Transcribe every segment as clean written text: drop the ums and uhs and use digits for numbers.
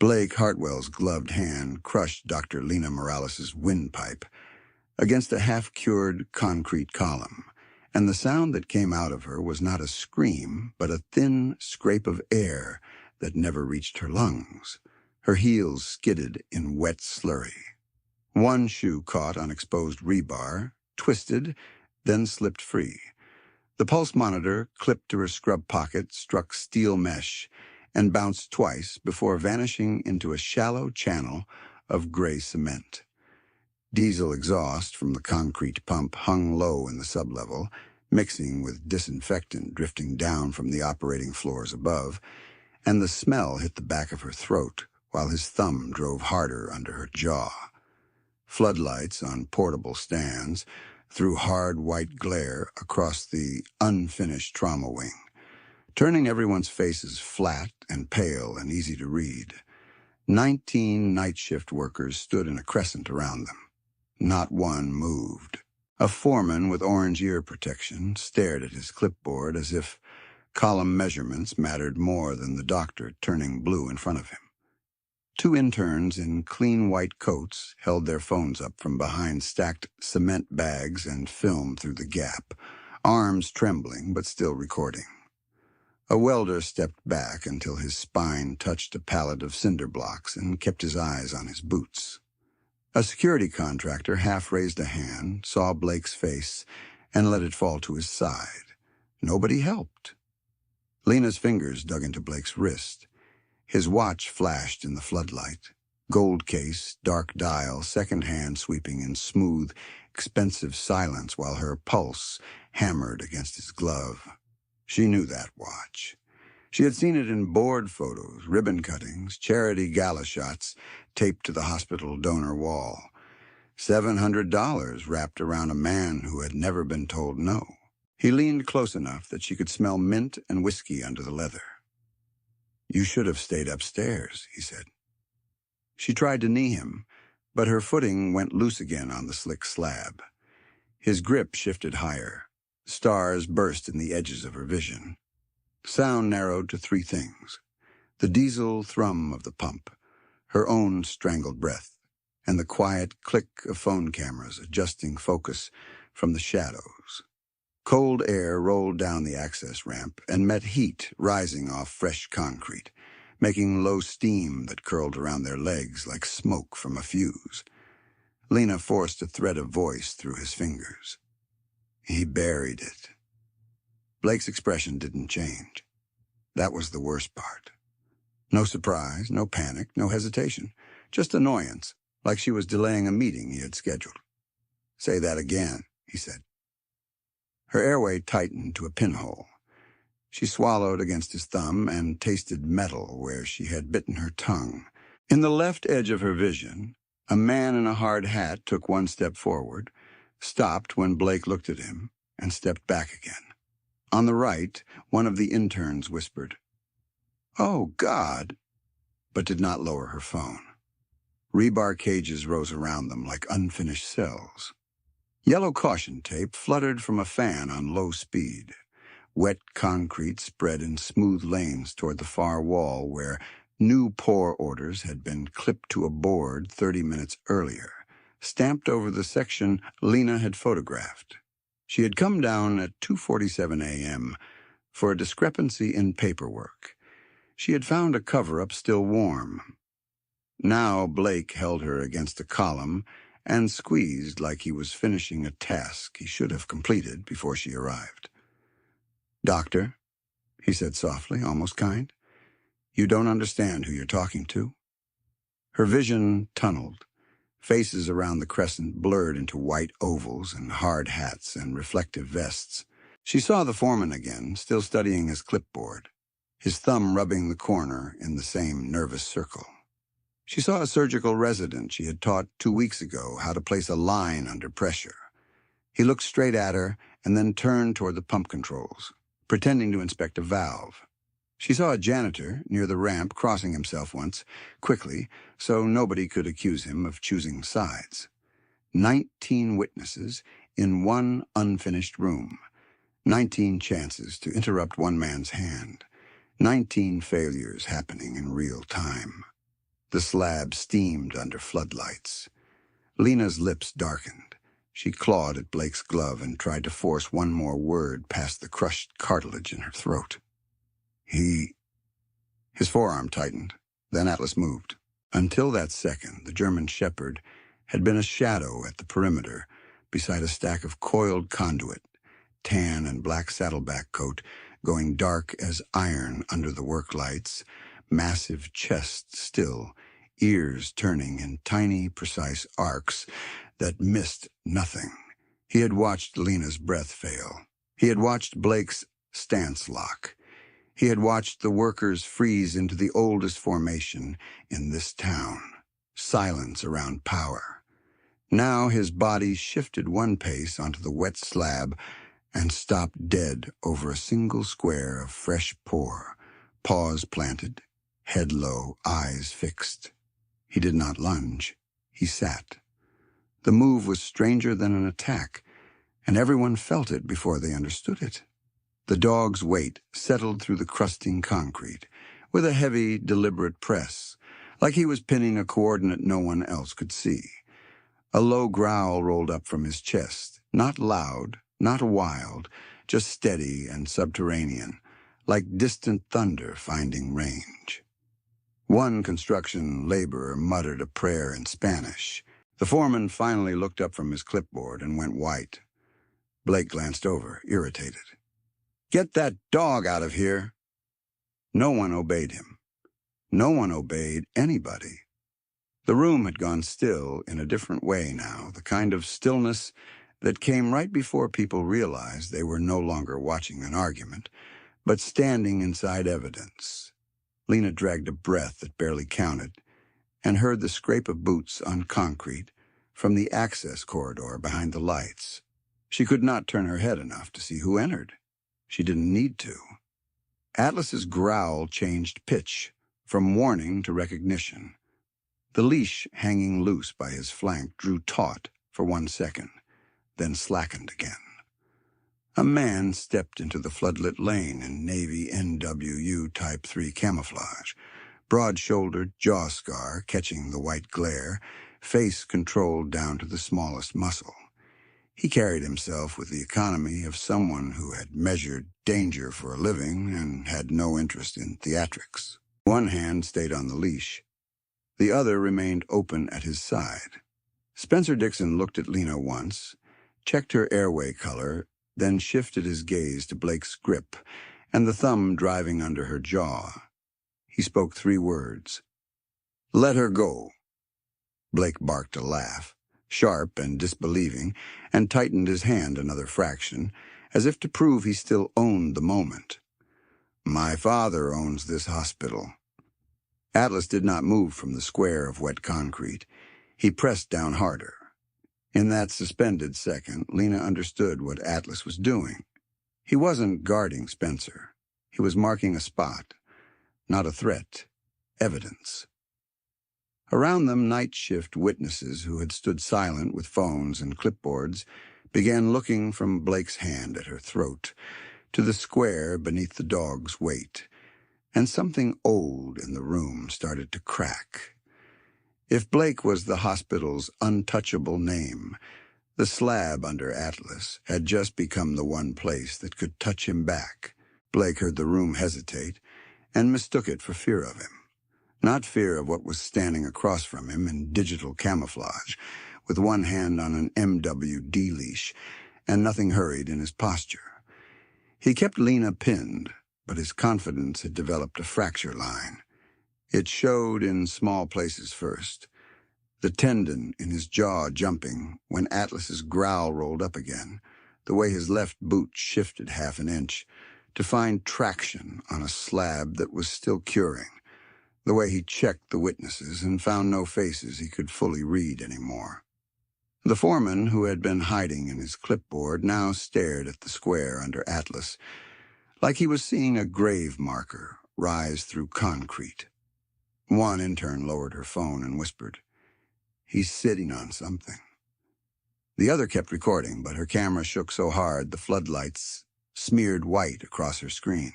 Blake Hartwell's gloved hand crushed Dr. Lena Morales' windpipe against a half-cured concrete column, and the sound that came out of her was not a scream, but a thin scrape of air that never reached her lungs. Her heels skidded in wet slurry. One shoe caught on exposed rebar, twisted, then slipped free. The pulse monitor, clipped to her scrub pocket, struck steel mesh and bounced twice before vanishing into a shallow channel of gray cement. Diesel exhaust from the concrete pump hung low in the sublevel, mixing with disinfectant drifting down from the operating floors above, and the smell hit the back of her throat while his thumb drove harder under her jaw. Floodlights on portable stands threw hard white glare across the unfinished trauma wing, turning everyone's faces flat and pale and easy to read. 19 night shift workers stood in a crescent around them. Not one moved. A foreman with orange ear protection stared at his clipboard as if column measurements mattered more than the doctor turning blue in front of him. 2 interns in clean white coats held their phones up from behind stacked cement bags and filmed through the gap, arms trembling but still recording. A welder stepped back until his spine touched a pallet of cinder blocks and kept his eyes on his boots. A security contractor half raised a hand, saw Blake's face, and let it fall to his side. Nobody helped. Lena's fingers dug into Blake's wrist. His watch flashed in the floodlight. Gold case, dark dial, second hand sweeping in smooth, expensive silence while her pulse hammered against his glove. She knew that watch. She had seen it in board photos, ribbon cuttings, charity gala shots taped to the hospital donor wall. $700 wrapped around a man who had never been told no. He leaned close enough that she could smell mint and whiskey under the leather. "You should have stayed upstairs," he said. She tried to knee him, but her footing went loose again on the slick slab. His grip shifted higher. Stars burst in the edges of her vision. Sound narrowed to 3 things: the diesel thrum of the pump, her own strangled breath, and the quiet click of phone cameras adjusting focus from the shadows. Cold air rolled down the access ramp and met heat rising off fresh concrete, making low steam that curled around their legs like smoke from a fuse. Lena forced a thread of voice through his fingers. He buried it. Blake's expression didn't change. That was the worst part. No surprise, no panic, no hesitation. Just annoyance, like she was delaying a meeting he had scheduled. "Say that again," he said. Her airway tightened to a pinhole. She swallowed against his thumb and tasted metal where she had bitten her tongue. In the left edge of her vision, a man in a hard hat took 1 step forward, stopped when Blake looked at him, and stepped back again. On the right, one of the interns whispered, "Oh, God," but did not lower her phone. Rebar cages rose around them like unfinished cells. Yellow caution tape fluttered from a fan on low speed. Wet concrete spread in smooth lanes toward the far wall where new pour orders had been clipped to a board 30 minutes earlier, stamped over the section Lena had photographed. She had come down at 2:47 a.m. for a discrepancy in paperwork. She had found a cover-up still warm. Now Blake held her against a column and squeezed like he was finishing a task he should have completed before she arrived. "Doctor," he said softly, almost kind, "you don't understand who you're talking to." Her vision tunneled. Faces around the crescent blurred into white ovals and hard hats and reflective vests. She saw the foreman again, still studying his clipboard, his thumb rubbing the corner in the same nervous circle. She saw a surgical resident she had taught 2 weeks ago how to place a line under pressure. He looked straight at her and then turned toward the pump controls, pretending to inspect a valve. She saw a janitor near the ramp crossing himself once, quickly, so nobody could accuse him of choosing sides. 19 witnesses in one unfinished room. 19 chances to interrupt one man's hand. 19 failures happening in real time. The slab steamed under floodlights. Lena's lips darkened. She clawed at Blake's glove and tried to force one more word past the crushed cartilage in her throat. His forearm tightened. Then Atlas moved. Until that second, the German shepherd had been a shadow at the perimeter, beside a stack of coiled conduit, tan and black saddleback coat going dark as iron under the work lights, massive chest still, ears turning in tiny, precise arcs that missed nothing. He had watched Lena's breath fail. He had watched Blake's stance lock. He had watched the workers freeze into the oldest formation in this town, silence around power. Now his body shifted one pace onto the wet slab and stopped dead over a single square of fresh pour, paws planted, head low, eyes fixed. He did not lunge. He sat. The move was stranger than an attack, and everyone felt it before they understood it. The dog's weight settled through the crusting concrete, with a heavy, deliberate press, like he was pinning a coordinate no one else could see. A low growl rolled up from his chest, not loud, not wild, just steady and subterranean, like distant thunder finding range. One construction laborer muttered a prayer in Spanish. The foreman finally looked up from his clipboard and went white. Blake glanced over, irritated. "Get that dog out of here!" No one obeyed him. No one obeyed anybody. The room had gone still in a different way now, the kind of stillness that came right before people realized they were no longer watching an argument, but standing inside evidence. Lena dragged a breath that barely counted and heard the scrape of boots on concrete from the access corridor behind the lights. She could not turn her head enough to see who entered. She didn't need to. Atlas's growl changed pitch, from warning to recognition. The leash hanging loose by his flank drew taut for 1 second, then slackened again. A man stepped into the floodlit lane in Navy NWU Type 3 camouflage, broad-shouldered, jaw scar catching the white glare, face controlled down to the smallest muscle. He carried himself with the economy of someone who had measured danger for a living and had no interest in theatrics. One hand stayed on the leash. The other remained open at his side. Spencer Dixon looked at Lena once, checked her airway color, then shifted his gaze to Blake's grip and the thumb driving under her jaw. He spoke 3 words. "Let her go." Blake barked a laugh, sharp and disbelieving, and tightened his hand another fraction, as if to prove he still owned the moment. "My father owns this hospital." Atlas did not move from the square of wet concrete. He pressed down harder. In that suspended second, Lena understood what Atlas was doing. He wasn't guarding Spencer. He was marking a spot, not a threat, evidence. Around them, night shift witnesses who had stood silent with phones and clipboards began looking from Blake's hand at her throat to the square beneath the dog's weight, and something old in the room started to crack. If Blake was the hospital's untouchable name, the slab under Atlas had just become the one place that could touch him back. Blake heard the room hesitate and mistook it for fear of him. Not fear of what was standing across from him in digital camouflage, with one hand on an MWD leash and nothing hurried in his posture. He kept Lena pinned, but his confidence had developed a fracture line. It showed in small places first, the tendon in his jaw jumping when Atlas's growl rolled up again, the way his left boot shifted half an inch to find traction on a slab that was still curing, the way he checked the witnesses and found no faces he could fully read anymore. The foreman, who had been hiding in his clipboard, now stared at the square under Atlas, like he was seeing a grave marker rise through concrete. One intern lowered her phone and whispered, "He's sitting on something." The other kept recording, but her camera shook so hard the floodlights smeared white across her screen.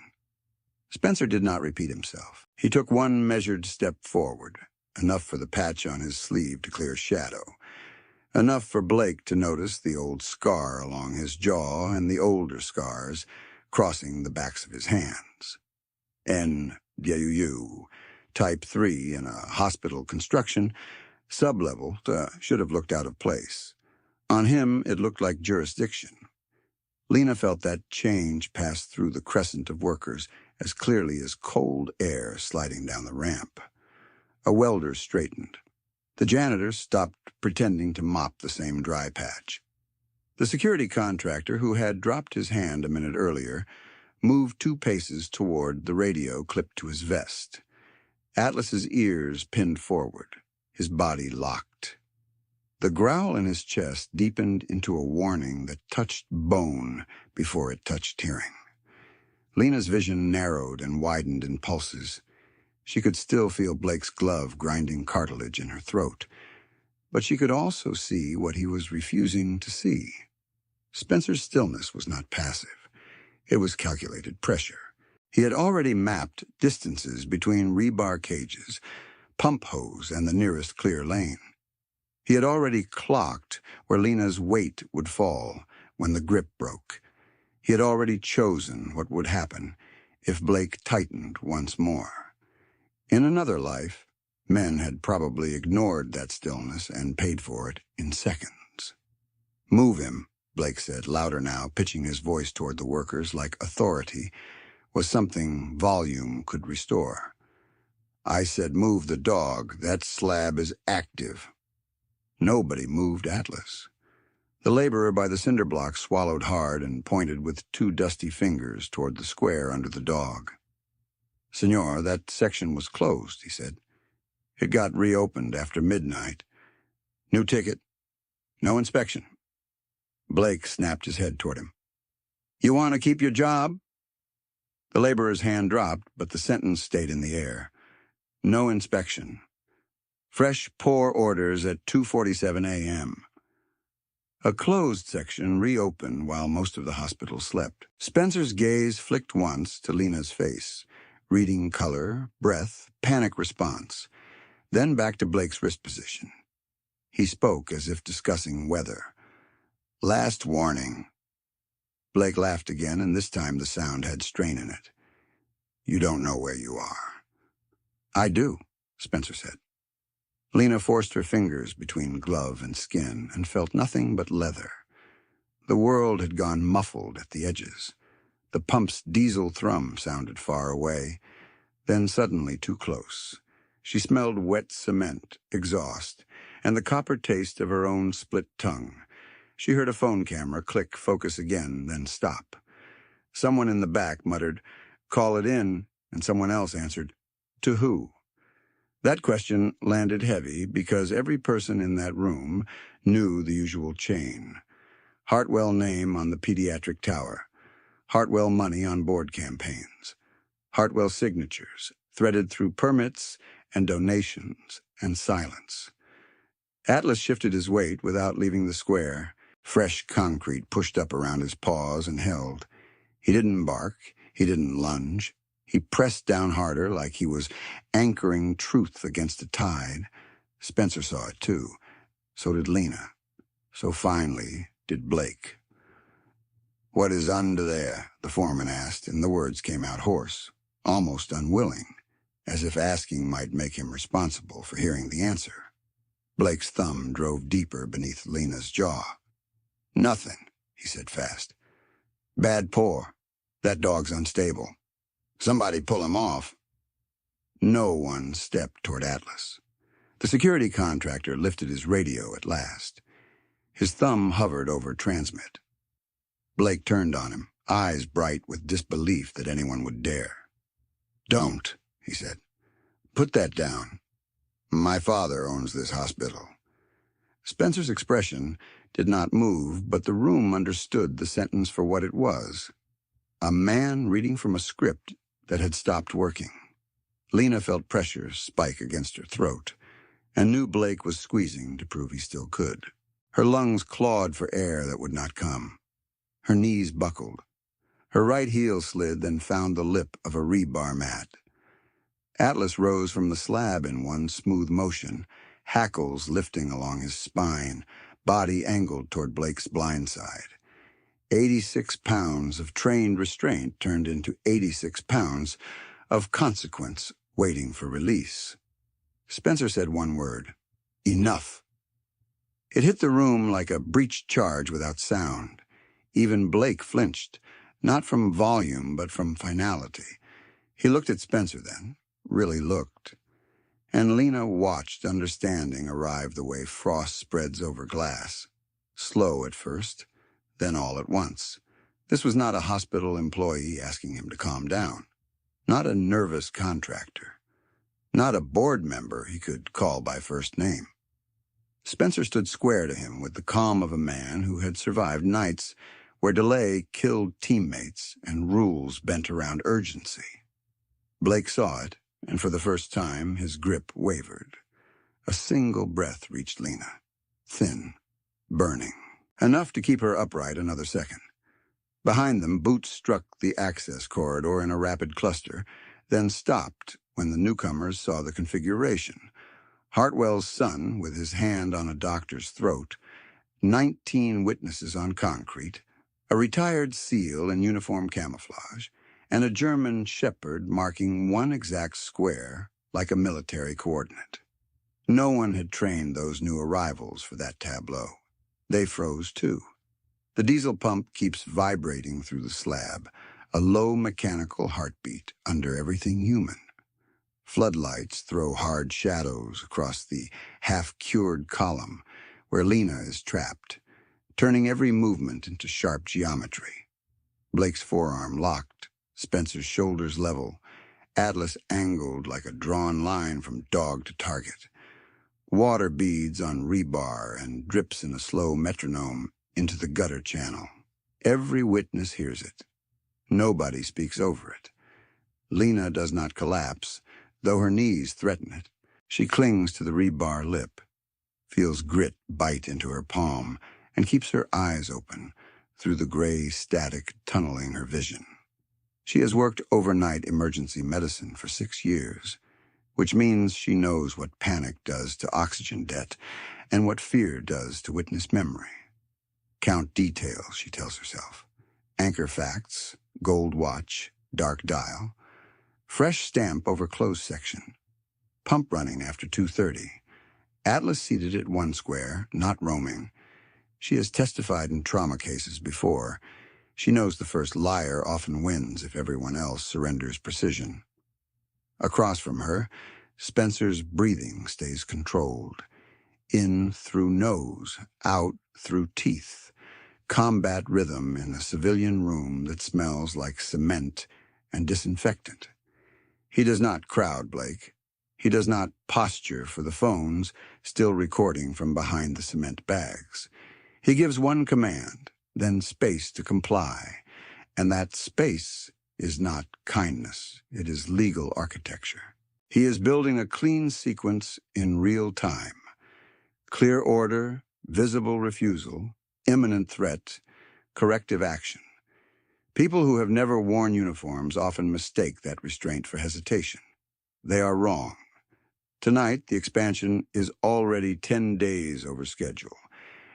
Spencer did not repeat himself. He took one measured step forward, enough for the patch on his sleeve to clear shadow. Enough for Blake to notice the old scar along his jaw and the older scars crossing the backs of his hands. N-D-U-U, type 3 in a hospital construction, sublevel, should have looked out of place. On him, it looked like jurisdiction. Lena felt that change pass through the crescent of workers as clearly as cold air sliding down the ramp. A welder straightened. The janitor stopped pretending to mop the same dry patch. The security contractor, who had dropped his hand a minute earlier, moved 2 paces toward the radio clipped to his vest. Atlas's ears pinned forward, his body locked. The growl in his chest deepened into a warning that touched bone before it touched hearing. Lena's vision narrowed and widened in pulses. She could still feel Blake's glove grinding cartilage in her throat, but she could also see what he was refusing to see. Spencer's stillness was not passive. It was calculated pressure. He had already mapped distances between rebar cages, pump hose, and the nearest clear lane. He had already clocked where Lena's weight would fall when the grip broke. He had already chosen what would happen if Blake tightened once more. In another life, men had probably ignored that stillness and paid for it in seconds. "Move him," Blake said, louder now, pitching his voice toward the workers like authority was something volume could restore. "I said move the dog. That slab is active." Nobody moved Atlas. The laborer by the cinder block swallowed hard and pointed with 2 dusty fingers toward the square under the dog. "Senor, that section was closed," he said. "It got reopened after midnight. New ticket. No inspection." Blake snapped his head toward him. "You want to keep your job?" The laborer's hand dropped, but the sentence stayed in the air. No inspection. Fresh pour orders at 2:47 a.m. A closed section reopened while most of the hospital slept. Spencer's gaze flicked once to Lena's face, reading color, breath, panic response, then back to Blake's wrist position. He spoke as if discussing weather. "Last warning." Blake laughed again, and this time the sound had strain in it. "You don't know where you are." "I do," Spencer said. Lena forced her fingers between glove and skin and felt nothing but leather. The world had gone muffled at the edges. The pump's diesel thrum sounded far away, then suddenly too close. She smelled wet cement, exhaust, and the copper taste of her own split tongue. She heard a phone camera click focus again, then stop. Someone in the back muttered, "Call it in," and someone else answered, "To who?" That question landed heavy because every person in that room knew the usual chain. Hartwell name on the pediatric tower. Hartwell money on board campaigns. Hartwell signatures, threaded through permits and donations and silence. Atlas shifted his weight without leaving the square. Fresh concrete pushed up around his paws and held. He didn't bark. He didn't lunge. He pressed down harder like he was anchoring truth against a tide. Spencer saw it too. So did Lena. So finally did Blake. "What is under there?" the foreman asked, and the words came out hoarse, almost unwilling, as if asking might make him responsible for hearing the answer. Blake's thumb drove deeper beneath Lena's jaw. "Nothing," he said fast. "Bad pour. That dog's unstable. Somebody pull him off." No one stepped toward Atlas. The security contractor lifted his radio at last. His thumb hovered over transmit. Blake turned on him, eyes bright with disbelief that anyone would dare. "Don't," he said. "Put that down. My father owns this hospital." Spencer's expression did not move, but the room understood the sentence for what it was. A man reading from a script that had stopped working. Lena felt pressure spike against her throat, and knew Blake was squeezing to prove he still could. Her lungs clawed for air that would not come. Her knees buckled. Her right heel slid, then found the lip of a rebar mat. Atlas rose from the slab in one smooth motion, hackles lifting along his spine, body angled toward Blake's blind side. 86 pounds of trained restraint turned into 86 pounds of consequence waiting for release. Spencer said one word: enough. It hit the room like a breech charge without sound. Even Blake flinched, not from volume, but from finality. He looked at Spencer then, really looked. And Lena watched understanding arrive the way frost spreads over glass. Slow at first, then all at once. This was not a hospital employee asking him to calm down. Not a nervous contractor. Not a board member he could call by first name. Spencer stood square to him with the calm of a man who had survived nights where delay killed teammates and rules bent around urgency. Blake saw it, and for the first time his grip wavered. A single breath reached Lena. Thin, burning. Enough to keep her upright another second. Behind them, boots struck the access corridor in a rapid cluster, then stopped when the newcomers saw the configuration. Hartwell's son, with his hand on a doctor's throat, 19 witnesses on concrete, a retired SEAL in uniform camouflage, and a German shepherd marking one exact square like a military coordinate. No one had trained those new arrivals for that tableau. They froze too. The diesel pump keeps vibrating through the slab, a low mechanical heartbeat under everything human. Floodlights throw hard shadows across the half-cured column where Lena is trapped, turning every movement into sharp geometry. Blake's forearm locked, Spencer's shoulders level, Atlas angled like a drawn line from dog to target. Water beads on rebar and drips in a slow metronome into the gutter channel. Every witness hears it. Nobody speaks over it. Lena does not collapse, though her knees threaten it. She clings to the rebar lip, feels grit bite into her palm, and keeps her eyes open through the gray static tunneling her vision. She has worked overnight emergency medicine for 6 years, which means she knows what panic does to oxygen debt and what fear does to witness memory. Count details, she tells herself. Anchor facts, gold watch, dark dial. Fresh stamp over closed section. Pump running after 2:30. Atlas seated at one square, not roaming. She has testified in trauma cases before. She knows the first liar often wins if everyone else surrenders precision. Across from her, Spencer's breathing stays controlled. In through nose, out through teeth. Combat rhythm in a civilian room that smells like cement and disinfectant. He does not crowd Blake. He does not posture for the phones, still recording from behind the cement bags. He gives one command, then space to comply, and that space is not kindness. It is legal architecture. He is building a clean sequence in real time. Clear order, visible refusal, imminent threat, corrective action. People who have never worn uniforms often mistake that restraint for hesitation. They are wrong. Tonight, the expansion is already 10 days over schedule,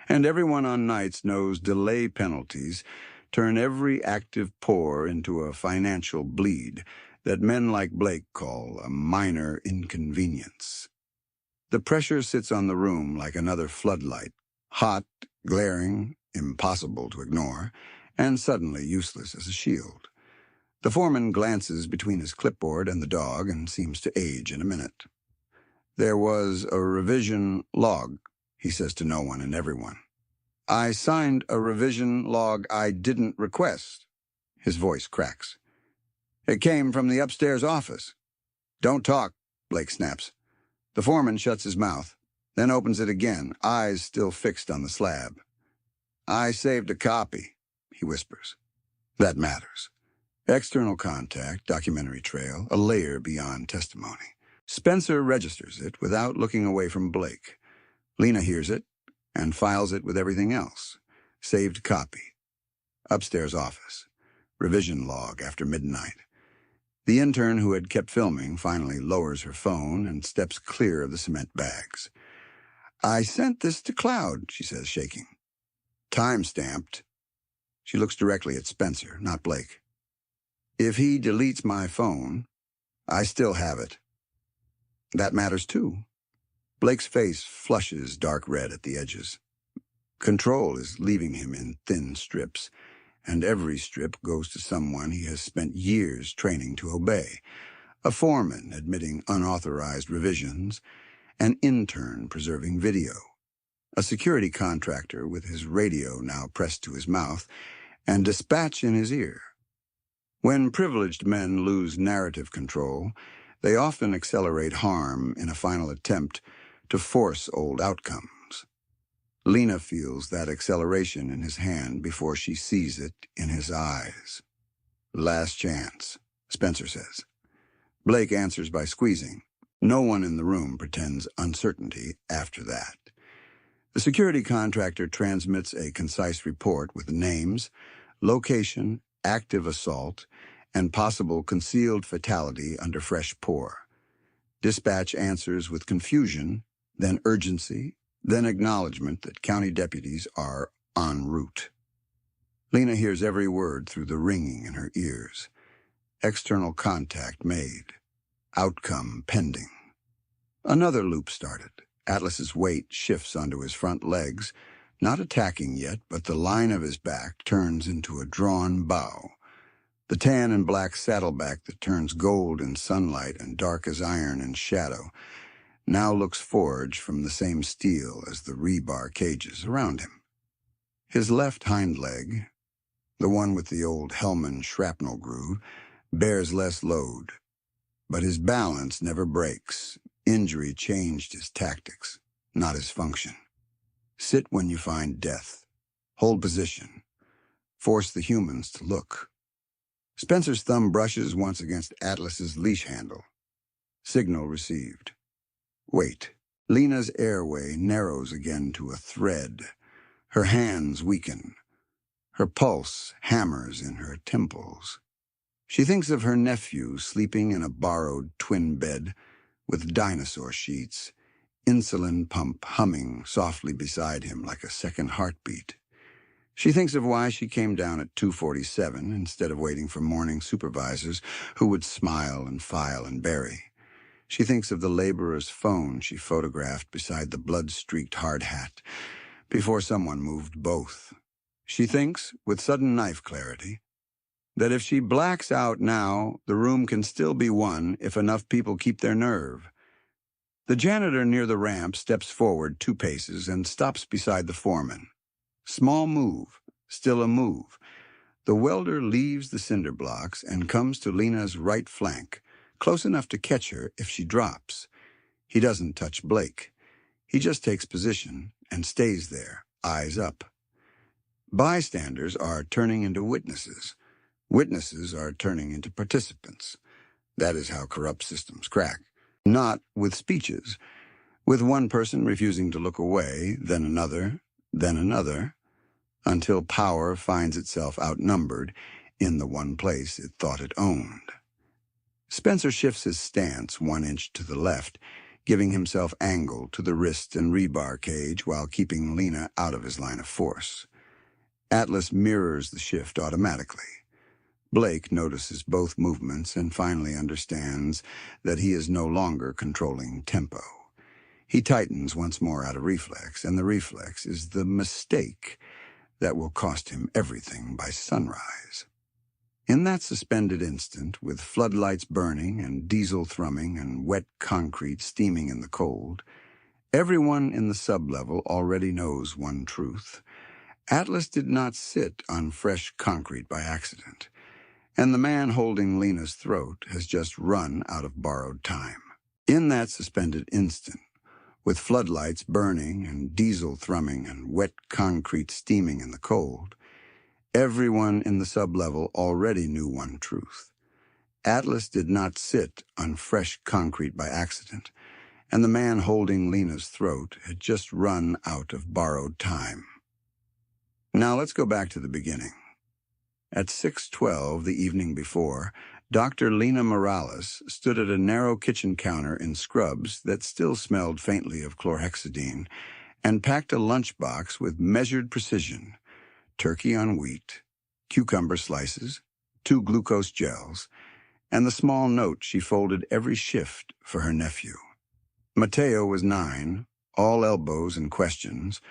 and everyone on nights knows delay penalties turn every active pour into a financial bleed that men like Blake call a minor inconvenience. The pressure sits on the room like another floodlight, hot, glaring, impossible to ignore, and suddenly useless as a shield. The foreman glances between his clipboard and the dog and seems to age in a minute. There was a revision log, he says to no one and everyone. I signed a revision log I didn't request. His voice cracks. It came from the upstairs office. Don't talk, Blake snaps. The foreman shuts his mouth, then opens it again, eyes still fixed on the slab. I saved a copy, he whispers. That matters. External contact, documentary trail, a layer beyond testimony. Spencer registers it without looking away from Blake. Lena hears it and files it with everything else. Saved copy. Upstairs office. Revision log after midnight. The intern who had kept filming finally lowers her phone and steps clear of the cement bags. "I sent this to Cloud," she says, shaking. "Time-stamped." She looks directly at Spencer, not Blake. "If he deletes my phone, I still have it." "That matters too." Blake's face flushes dark red at the edges. Control is leaving him in thin strips, and every strip goes to someone he has spent years training to obey. A foreman admitting unauthorized revisions, an intern preserving video, a security contractor with his radio now pressed to his mouth, and dispatch in his ear. When privileged men lose narrative control, they often accelerate harm in a final attempt to force old outcomes. Lena feels that acceleration in his hand before she sees it in his eyes. "Last chance," Spencer says. Blake answers by squeezing. No one in the room pretends uncertainty after that. The security contractor transmits a concise report with names, location, active assault, and possible concealed fatality under fresh pour. Dispatch answers with confusion, then urgency, then acknowledgement that county deputies are en route. Lena hears every word through the ringing in her ears. External contact made. Outcome pending. Another loop started. Atlas's weight shifts onto his front legs, not attacking yet, but the line of his back turns into a drawn bow. The tan and black saddleback that turns gold in sunlight and dark as iron in shadow now looks forged from the same steel as the rebar cages around him. His left hind leg, the one with the old Hellman shrapnel groove, bears less load, but his balance never breaks. Injury changed his tactics, not his function. Sit when you find death. Hold position. Force the humans to look. Spencer's thumb brushes once against Atlas's leash handle. Signal received. Wait. Lena's airway narrows again to a thread. Her hands weaken. Her pulse hammers in her temples. She thinks of her nephew sleeping in a borrowed twin bed with dinosaur sheets, insulin pump humming softly beside him like a second heartbeat. She thinks of why she came down at 2:47 instead of waiting for morning supervisors who would smile and file and bury. She thinks of the laborer's phone she photographed beside the blood-streaked hard hat before someone moved both. She thinks, with sudden knife clarity, that if she blacks out now, the room can still be won if enough people keep their nerve. The janitor near the ramp steps forward 2 paces and stops beside the foreman. Small move, still a move. The welder leaves the cinder blocks and comes to Lena's right flank, close enough to catch her if she drops. He doesn't touch Blake. He just takes position and stays there, eyes up. Bystanders are turning into witnesses. Witnesses are turning into participants. That is how corrupt systems crack. Not with speeches, with one person refusing to look away, then another, until power finds itself outnumbered in the one place it thought it owned. Spencer shifts his stance 1 inch to the left, giving himself angle to the wrist and rebar cage while keeping Lena out of his line of force. Atlas mirrors the shift automatically. Blake notices both movements and finally understands that he is no longer controlling tempo. He tightens once more out of reflex, and the reflex is the mistake that will cost him everything by sunrise. In that suspended instant, with floodlights burning and diesel thrumming and wet concrete steaming in the cold, everyone in the sublevel already knows one truth. Atlas did not sit on fresh concrete by accident, and the man holding Lena's throat has just run out of borrowed time. In that suspended instant, with floodlights burning and diesel thrumming and wet concrete steaming in the cold, everyone in the sublevel already knew one truth. Atlas did not sit on fresh concrete by accident, and the man holding Lena's throat had just run out of borrowed time. Now let's go back to the beginning. At 6:12 the evening before, Dr. Lena Morales stood at a narrow kitchen counter in scrubs that still smelled faintly of chlorhexidine and packed a lunchbox with measured precision: turkey on wheat, cucumber slices, 2 glucose gels, and the small note she folded every shift for her nephew. Mateo was 9, all elbows and questions,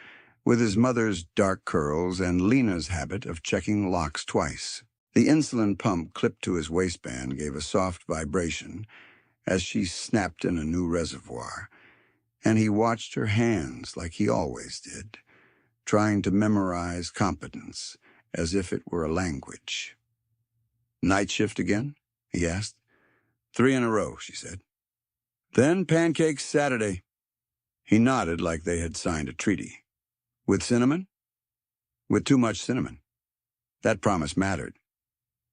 with his mother's dark curls and Lena's habit of checking locks twice. The insulin pump clipped to his waistband gave a soft vibration as she snapped in a new reservoir, and he watched her hands like he always did, trying to memorize competence as if it were a language. "Night shift again?" he asked. "3 in a row," she said. "Then pancakes Saturday." He nodded like they had signed a treaty. "With cinnamon?" "With too much cinnamon." That promise mattered.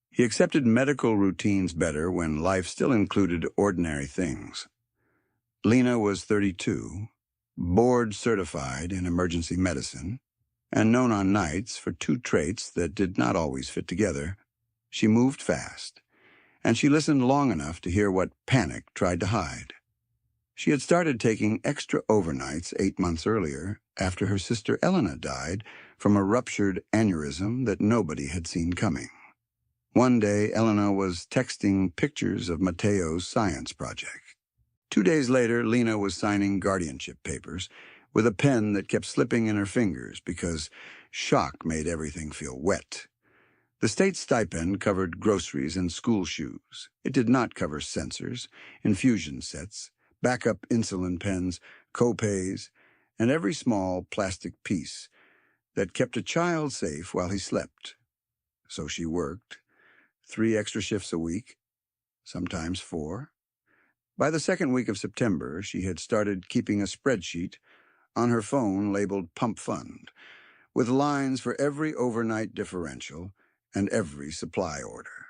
He accepted medical routines better when life still included ordinary things. Lena was 32, board certified in emergency medicine, and known on nights for 2 traits that did not always fit together. She moved fast, and she listened long enough to hear what panic tried to hide. She had started taking extra overnights 8 months earlier after her sister Elena died from a ruptured aneurysm that nobody had seen coming. One day, Elena was texting pictures of Mateo's science project. 2 days later, Lena was signing guardianship papers with a pen that kept slipping in her fingers because shock made everything feel wet. The state stipend covered groceries and school shoes. It did not cover sensors, infusion sets, backup insulin pens, co-pays, and every small plastic piece that kept a child safe while he slept. So she worked 3 extra shifts a week, sometimes 4. By the second week of September, she had started keeping a spreadsheet on her phone labeled Pump Fund, with lines for every overnight differential and every supply order.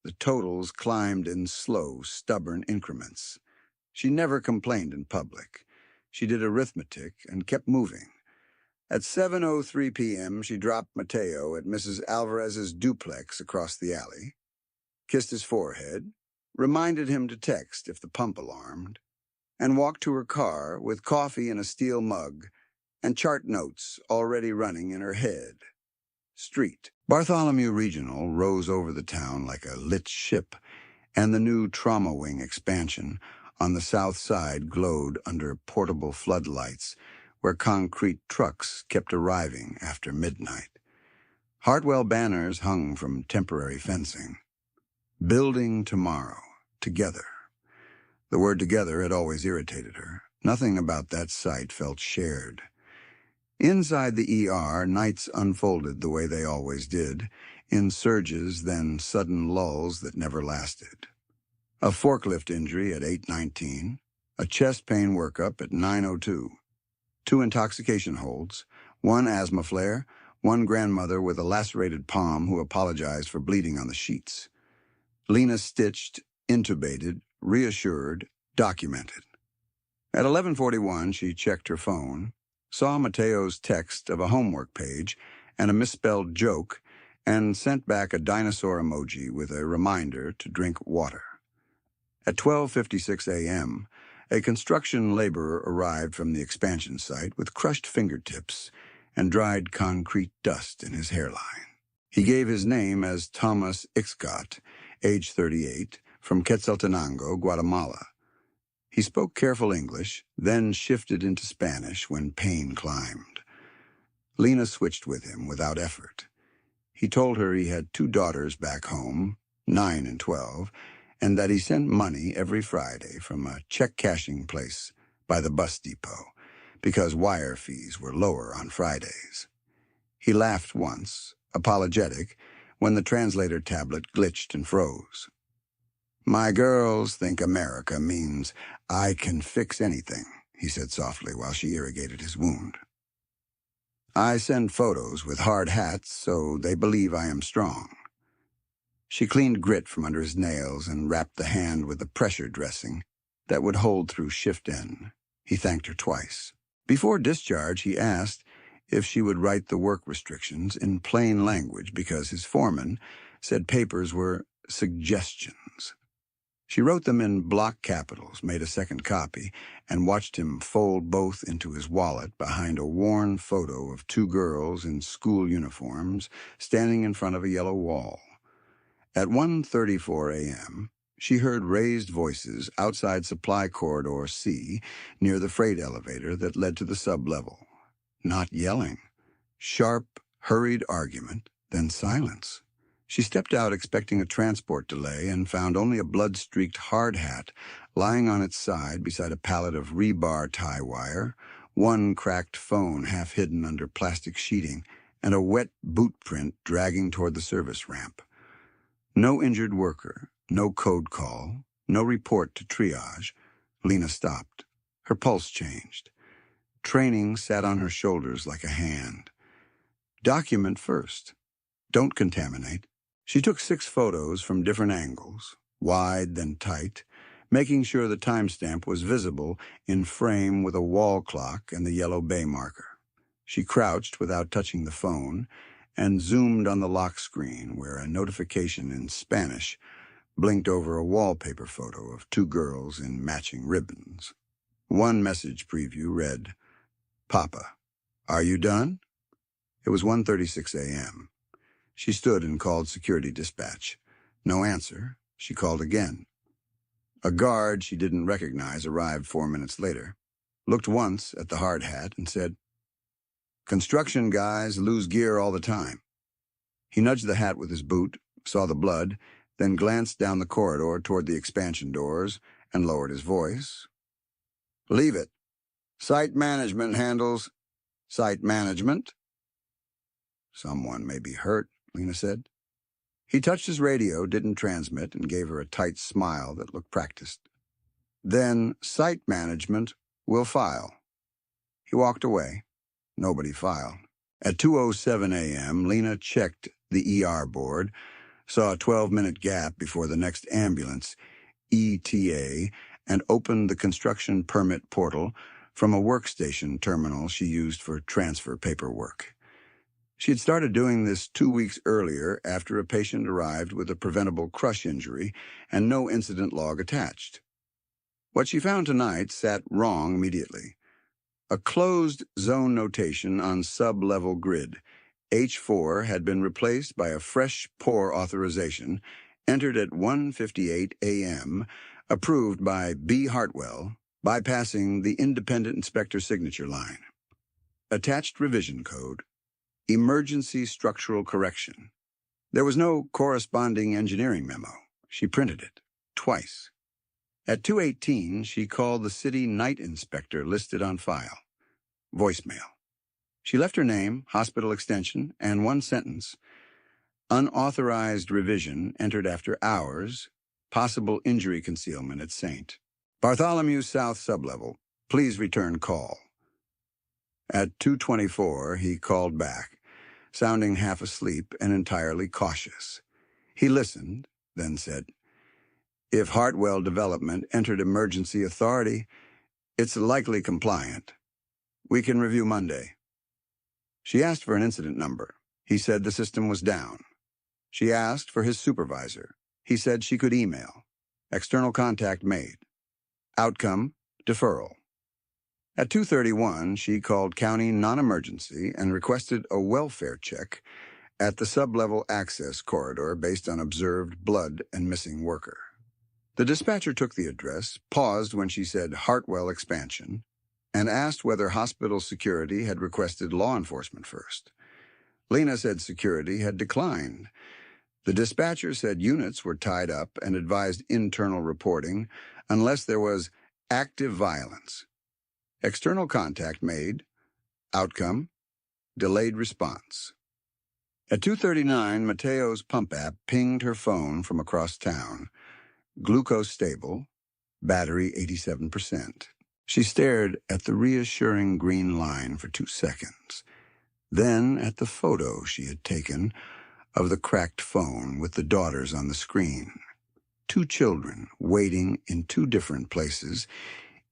The totals climbed in slow, stubborn increments. She never complained in public. She did arithmetic and kept moving. At 7:03 p.m., she dropped Mateo at Mrs. Alvarez's duplex across the alley, kissed his forehead, reminded him to text if the pump alarmed, and walked to her car with coffee in a steel mug and chart notes already running in her head. Street. Bartholomew Regional rose over the town like a lit ship, and the new trauma wing expansion on the south side glowed under portable floodlights where concrete trucks kept arriving after midnight. Hartwell banners hung from temporary fencing. Building tomorrow, together. The word together had always irritated her. Nothing about that site felt shared. Inside the ER, nights unfolded the way they always did, in surges, then sudden lulls that never lasted. A forklift injury at 8:19, a chest pain workup at 9:02, 2 intoxication holds, 1 asthma flare, 1 grandmother with a lacerated palm who apologized for bleeding on the sheets. Lena stitched, intubated, reassured, documented. At 11:41, she checked her phone, saw Mateo's text of a homework page and a misspelled joke, and sent back a dinosaur emoji with a reminder to drink water. At 12:56 a.m., a construction laborer arrived from the expansion site with crushed fingertips and dried concrete dust in his hairline. He gave his name as Thomas Ixcot, age 38, from Quetzaltenango, Guatemala. He spoke careful English, then shifted into Spanish when pain climbed. Lena switched with him without effort. He told her he had 2 daughters back home, 9 and 12, and that he sent money every Friday from a check-cashing place by the bus depot, because wire fees were lower on Fridays. He laughed once, apologetic, when the translator tablet glitched and froze. "My girls think America means I can fix anything," he said softly while she irrigated his wound. "I send photos with hard hats so they believe I am strong." She cleaned grit from under his nails and wrapped the hand with the pressure dressing that would hold through shift end. He thanked her twice. Before discharge, he asked if she would write the work restrictions in plain language because his foreman said papers were suggestions. She wrote them in block capitals, made a second copy, and watched him fold both into his wallet behind a worn photo of two girls in school uniforms standing in front of a yellow wall. At 1:34 a.m., she heard raised voices outside Supply Corridor C near the freight elevator that led to the sublevel. Not yelling. Sharp, hurried argument, then silence. She stepped out expecting a transport delay and found only a blood-streaked hard hat lying on its side beside a pallet of rebar tie wire, one cracked phone half hidden under plastic sheeting, and a wet boot print dragging toward the service ramp. No injured worker, no code call, no report to triage. Lena stopped. Her pulse changed. Training sat on her shoulders like a hand. Document first. Don't contaminate. She took 6 photos from different angles, wide then tight, making sure the timestamp was visible in frame with a wall clock and the yellow bay marker. She crouched without touching the phone and zoomed on the lock screen where a notification in Spanish blinked over a wallpaper photo of 2 girls in matching ribbons. One message preview read, "Papa, are you done?" It was 1:36 a.m. She stood and called security dispatch. No answer. She called again. A guard she didn't recognize arrived 4 minutes later, looked once at the hard hat and said, "Construction guys lose gear all the time." He nudged the hat with his boot, saw the blood, then glanced down the corridor toward the expansion doors and lowered his voice. "Leave it. Site management handles." "Site management?" "Someone may be hurt," Lena said. He touched his radio, didn't transmit, and gave her a tight smile that looked practiced. "Then site management will file." He walked away. Nobody filed. At 2:07 a.m., Lena checked the ER board, saw a 12-minute gap before the next ambulance, ETA, and opened the construction permit portal from a workstation terminal she used for transfer paperwork. She had started doing this 2 weeks earlier after a patient arrived with a preventable crush injury and no incident log attached. What she found tonight sat wrong immediately. A closed zone notation on sub-level grid, H4, had been replaced by a fresh pour authorization entered at 1:58 a.m., approved by B. Hartwell, bypassing the independent inspector signature line. Attached revision code, emergency structural correction. There was no corresponding engineering memo. She printed it, twice. At 2:18, she called the city night inspector listed on file. Voicemail. She left her name, hospital extension, and one sentence. Unauthorized revision entered after hours. Possible injury concealment at St. Bartholomew South sublevel. Please return call. At 2:24, he called back, sounding half asleep and entirely cautious. He listened, then said, "If Hartwell Development entered emergency authority, it's likely compliant. We can review Monday." She asked for an incident number. He said the system was down. She asked for his supervisor. He said she could email. External contact made. Outcome, deferral. At 2:31, she called county non-emergency and requested a welfare check at the sublevel access corridor based on observed blood and missing worker. The dispatcher took the address, paused when she said Hartwell expansion, and asked whether hospital security had requested law enforcement first. Lena said security had declined. The dispatcher said units were tied up and advised internal reporting unless there was active violence. External contact made. Outcome, delayed response. At 2:39, Mateo's pump app pinged her phone from across town. Glucose stable, battery 87%. She stared at the reassuring green line for 2 seconds, then at the photo she had taken of the cracked phone with the daughters on the screen. 2 children waiting in 2 different places,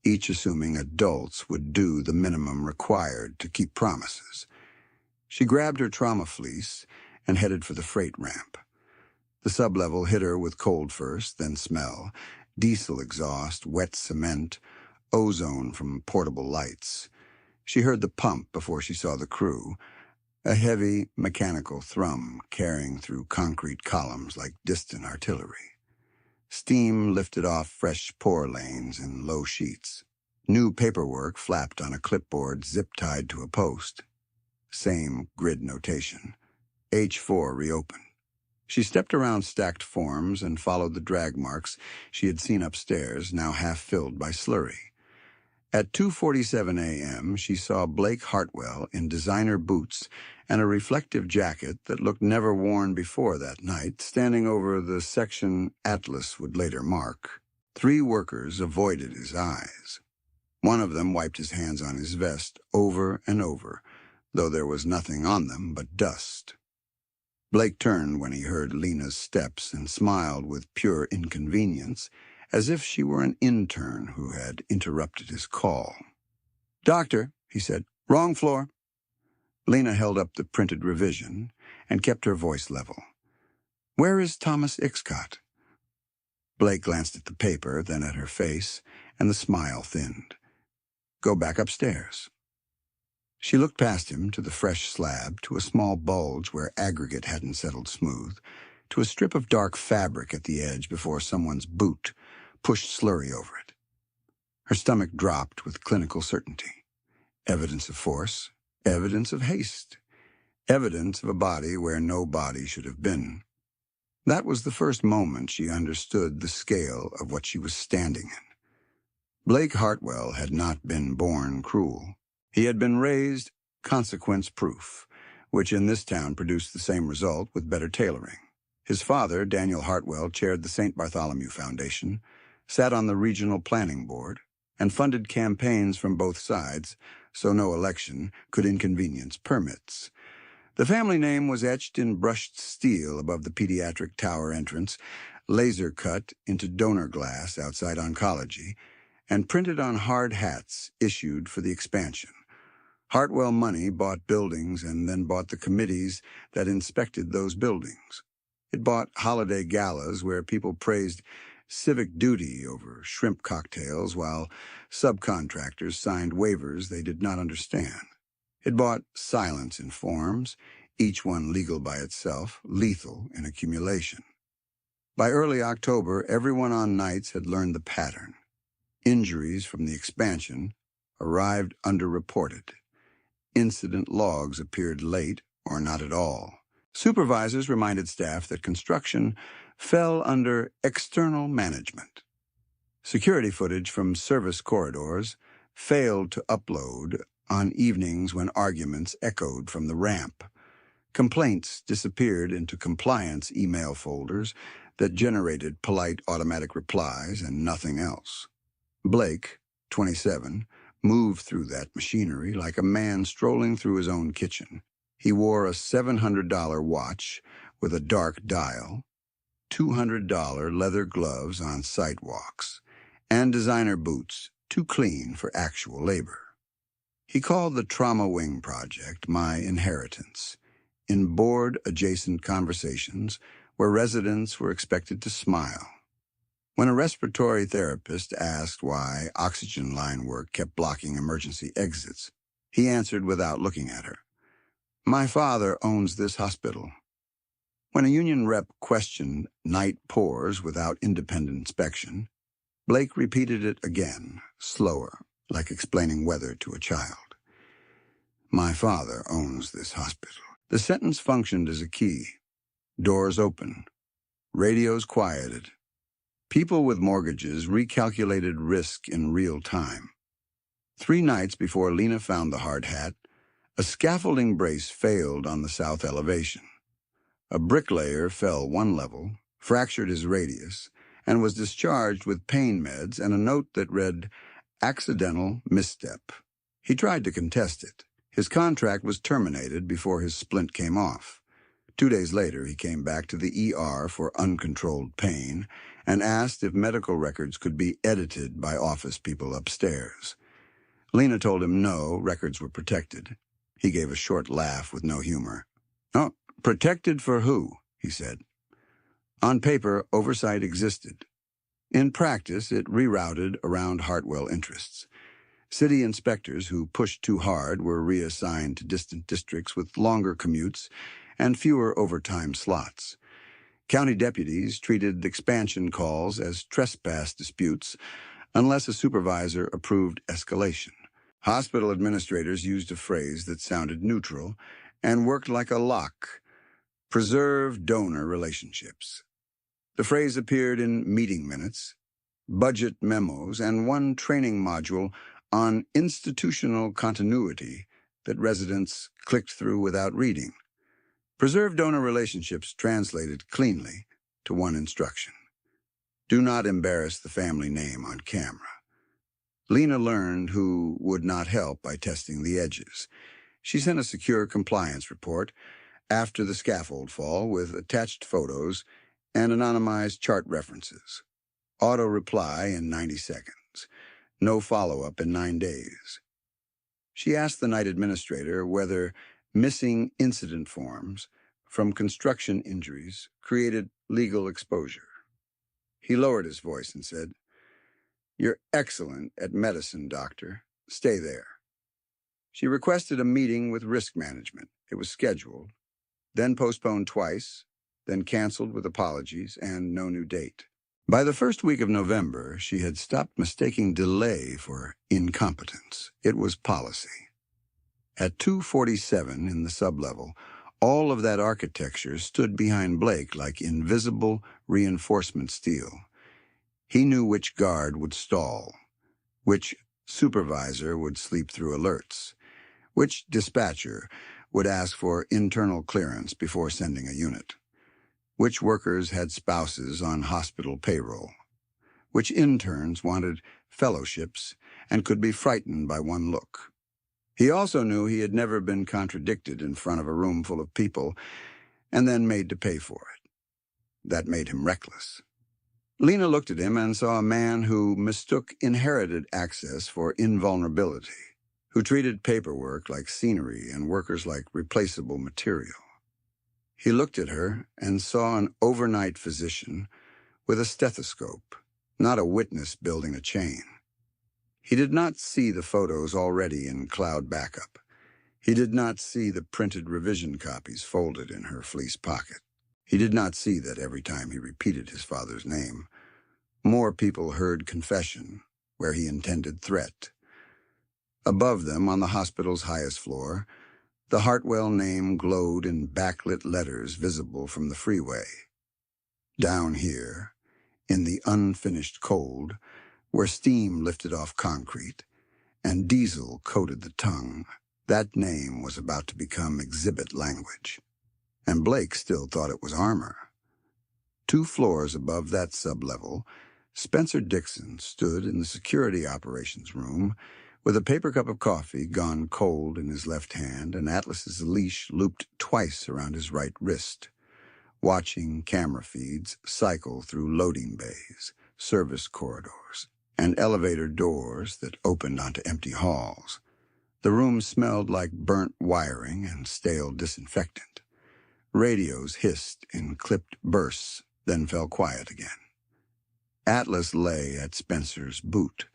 each assuming adults would do the minimum required to keep promises. She grabbed her trauma fleece and headed for the freight ramp. The sublevel hit her with cold first, then smell, diesel exhaust, wet cement, ozone from portable lights. She heard the pump before she saw the crew, a heavy, mechanical thrum carrying through concrete columns like distant artillery. Steam lifted off fresh pour lanes in low sheets. New paperwork flapped on a clipboard zip-tied to a post. Same grid notation. H4 reopened. She stepped around stacked forms and followed the drag marks she had seen upstairs, now half filled by slurry. At 2:47 a.m., she saw Blake Hartwell in designer boots and a reflective jacket that looked never worn before that night, standing over the section Atlas would later mark. 3 workers avoided his eyes. One of them wiped his hands on his vest over and over, though there was nothing on them but dust. Blake turned when he heard Lena's steps and smiled with pure inconvenience, as if she were an intern who had interrupted his call. "Doctor," he said, "wrong floor." Lena held up the printed revision and kept her voice level. "Where is Thomas Ixcott?" Blake glanced at the paper, then at her face, and the smile thinned. "Go back upstairs." She looked past him to the fresh slab, to a small bulge where aggregate hadn't settled smooth, to a strip of dark fabric at the edge before someone's boot pushed slurry over it. Her stomach dropped with clinical certainty. Evidence of force, evidence of haste, evidence of a body where no body should have been. That was the first moment she understood the scale of what she was standing in. Blake Hartwell had not been born cruel. He had been raised consequence-proof, which in this town produced the same result with better tailoring. His father, Daniel Hartwell, chaired the St. Bartholomew Foundation, sat on the regional planning board, and funded campaigns from both sides, so no election could inconvenience permits. The family name was etched in brushed steel above the pediatric tower entrance, laser cut into donor glass outside oncology, and printed on hard hats issued for the expansion. Hartwell money bought buildings and then bought the committees that inspected those buildings. It bought holiday galas where people praised civic duty over shrimp cocktails while subcontractors signed waivers they did not understand. It bought silence in forms, each one legal by itself, lethal in accumulation. By early October, everyone on nights had learned the pattern. Injuries from the expansion arrived underreported. Incident logs appeared late or not at all. Supervisors reminded staff that construction fell under external management. Security footage from service corridors failed to upload on evenings when arguments echoed from the ramp. Complaints disappeared into compliance email folders that generated polite automatic replies and nothing else. Blake, 27, moved through that machinery like a man strolling through his own kitchen. He wore a $700 watch with a dark dial, $200 leather gloves on sidewalks, and designer boots too clean for actual labor. He called the Trauma Wing Project my inheritance, in board-adjacent conversations where residents were expected to smile. When a respiratory therapist asked why oxygen line work kept blocking emergency exits, he answered without looking at her, "My father owns this hospital." When a union rep questioned night pours without independent inspection, Blake repeated it again, slower, like explaining weather to a child. "My father owns this hospital." The sentence functioned as a key. Doors open. Radios quieted. People with mortgages recalculated risk in real time. 3 nights before Lena found the hard hat, a scaffolding brace failed on the south elevation. A bricklayer fell 1 level, fractured his radius, and was discharged with pain meds and a note that read, "Accidental misstep." He tried to contest it. His contract was terminated before his splint came off. 2 days later, he came back to the ER for uncontrolled pain and asked if medical records could be edited by office people upstairs. Lena told him no, records were protected. He gave a short laugh with no humor. "Oh, protected for who?" he said. On paper, oversight existed. In practice, it rerouted around Hartwell interests. City inspectors who pushed too hard were reassigned to distant districts with longer commutes and fewer overtime slots. County deputies treated expansion calls as trespass disputes unless a supervisor approved escalation. Hospital administrators used a phrase that sounded neutral and worked like a lock: preserve donor relationships. The phrase appeared in meeting minutes, budget memos, and one training module on institutional continuity that residents clicked through without reading. Preserve donor relationships translated cleanly to one instruction: do not embarrass the family name on camera. Lena learned who would not help by testing the edges. She sent a secure compliance report after the scaffold fall with attached photos and anonymized chart references. Auto reply in 90 seconds. No follow-up in 9 days. She asked the night administrator whether missing incident forms from construction injuries created legal exposure. He lowered his voice and said, "You're excellent at medicine, doctor. Stay there." She requested a meeting with risk management. It was scheduled, then postponed twice, then canceled with apologies and no new date. By the first week of November, she had stopped mistaking delay for incompetence. It was policy. At 247 in the sublevel, all of that architecture stood behind Blake like invisible reinforcement steel. He knew which guard would stall, which supervisor would sleep through alerts, which dispatcher would ask for internal clearance before sending a unit, which workers had spouses on hospital payroll, which interns wanted fellowships and could be frightened by one look. He also knew he had never been contradicted in front of a room full of people and then made to pay for it. That made him reckless. Lena looked at him and saw a man who mistook inherited access for invulnerability, who treated paperwork like scenery and workers like replaceable material. He looked at her and saw an overnight physician with a stethoscope, not a witness building a chain. He did not see the photos already in cloud backup. He did not see the printed revision copies folded in her fleece pocket. He did not see that every time he repeated his father's name, more people heard confession where he intended threat. Above them, on the hospital's highest floor, the Hartwell name glowed in backlit letters visible from the freeway. Down here, in the unfinished cold, where steam lifted off concrete and diesel coated the tongue, that name was about to become exhibit language. And Blake still thought it was armor. 2 floors above that sublevel, Spencer Dixon stood in the security operations room with a paper cup of coffee gone cold in his left hand and Atlas's leash looped twice around his right wrist, watching camera feeds cycle through loading bays, service corridors, and elevator doors that opened onto empty halls. The room smelled like burnt wiring and stale disinfectant. Radios hissed in clipped bursts, then fell quiet again. Atlas lay at Spencer's boot,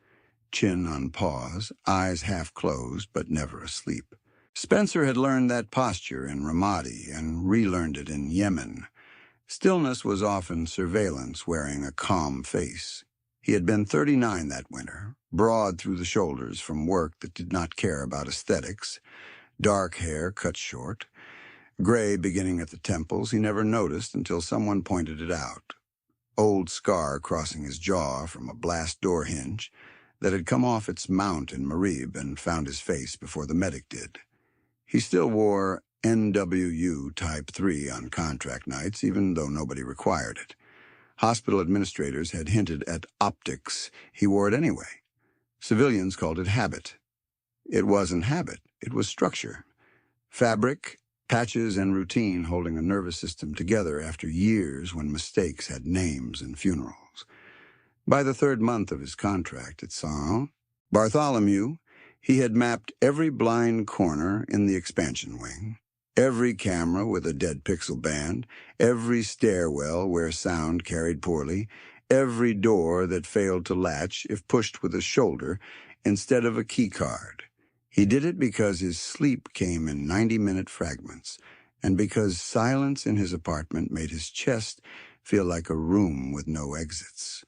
chin on paws, eyes half closed but never asleep. Spencer had learned that posture in Ramadi and relearned it in Yemen. Stillness was often surveillance wearing a calm face. He had been 39 that winter, broad through the shoulders from work that did not care about aesthetics, dark hair cut short, gray beginning at the temples he never noticed until someone pointed it out. Old scar crossing his jaw from a blast door hinge that had come off its mount in Marib and found his face before the medic did. He still wore NWU Type 3 on contract nights, even though nobody required it. Hospital administrators had hinted at optics. He wore it anyway. Civilians called it habit. It wasn't habit. It was structure. Fabric, patches, and routine holding a nervous system together after years when mistakes had names and funerals. By the 3rd month of his contract at Saint Bartholomew, he had mapped every blind corner in the expansion wing, Every camera with a dead pixel band, every stairwell where sound carried poorly, every door that failed to latch if pushed with a shoulder instead of a key card. He did it because his sleep came in 90-minute fragments, and because silence in his apartment made his chest feel like a room with no exits.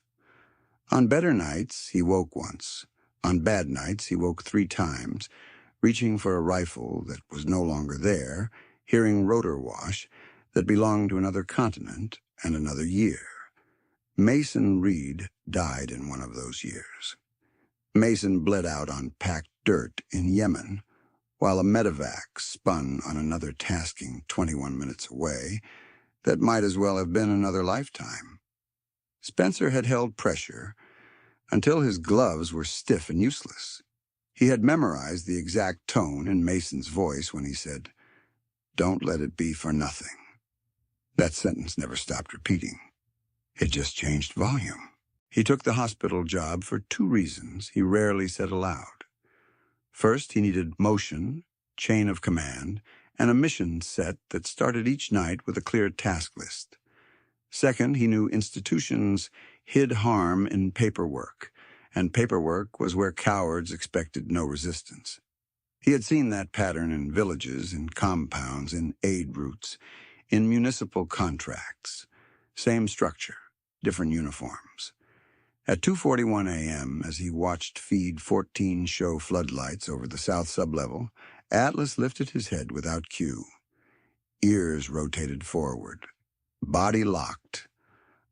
On better nights, he woke once. On bad nights, he woke 3 times, reaching for a rifle that was no longer there, hearing rotor wash that belonged to another continent and another year. Mason Reed died in one of those years. Mason bled out on packed dirt in Yemen, while a medevac spun on another tasking 21 minutes away that might as well have been another lifetime. Spencer had held pressure until his gloves were stiff and useless. He had memorized the exact tone in Mason's voice when he said, "Don't let it be for nothing." That sentence never stopped repeating. It just changed volume. He took the hospital job for 2 reasons he rarely said aloud. First, he needed motion, chain of command, and a mission set that started each night with a clear task list. Second, he knew institutions hid harm in paperwork, and paperwork was where cowards expected no resistance. He had seen that pattern in villages, in compounds, in aid routes, in municipal contracts. Same structure, different uniforms. At 2:41 a.m., as he watched Feed 14 show floodlights over the south sublevel, Atlas lifted his head without cue. Ears rotated forward. Body locked.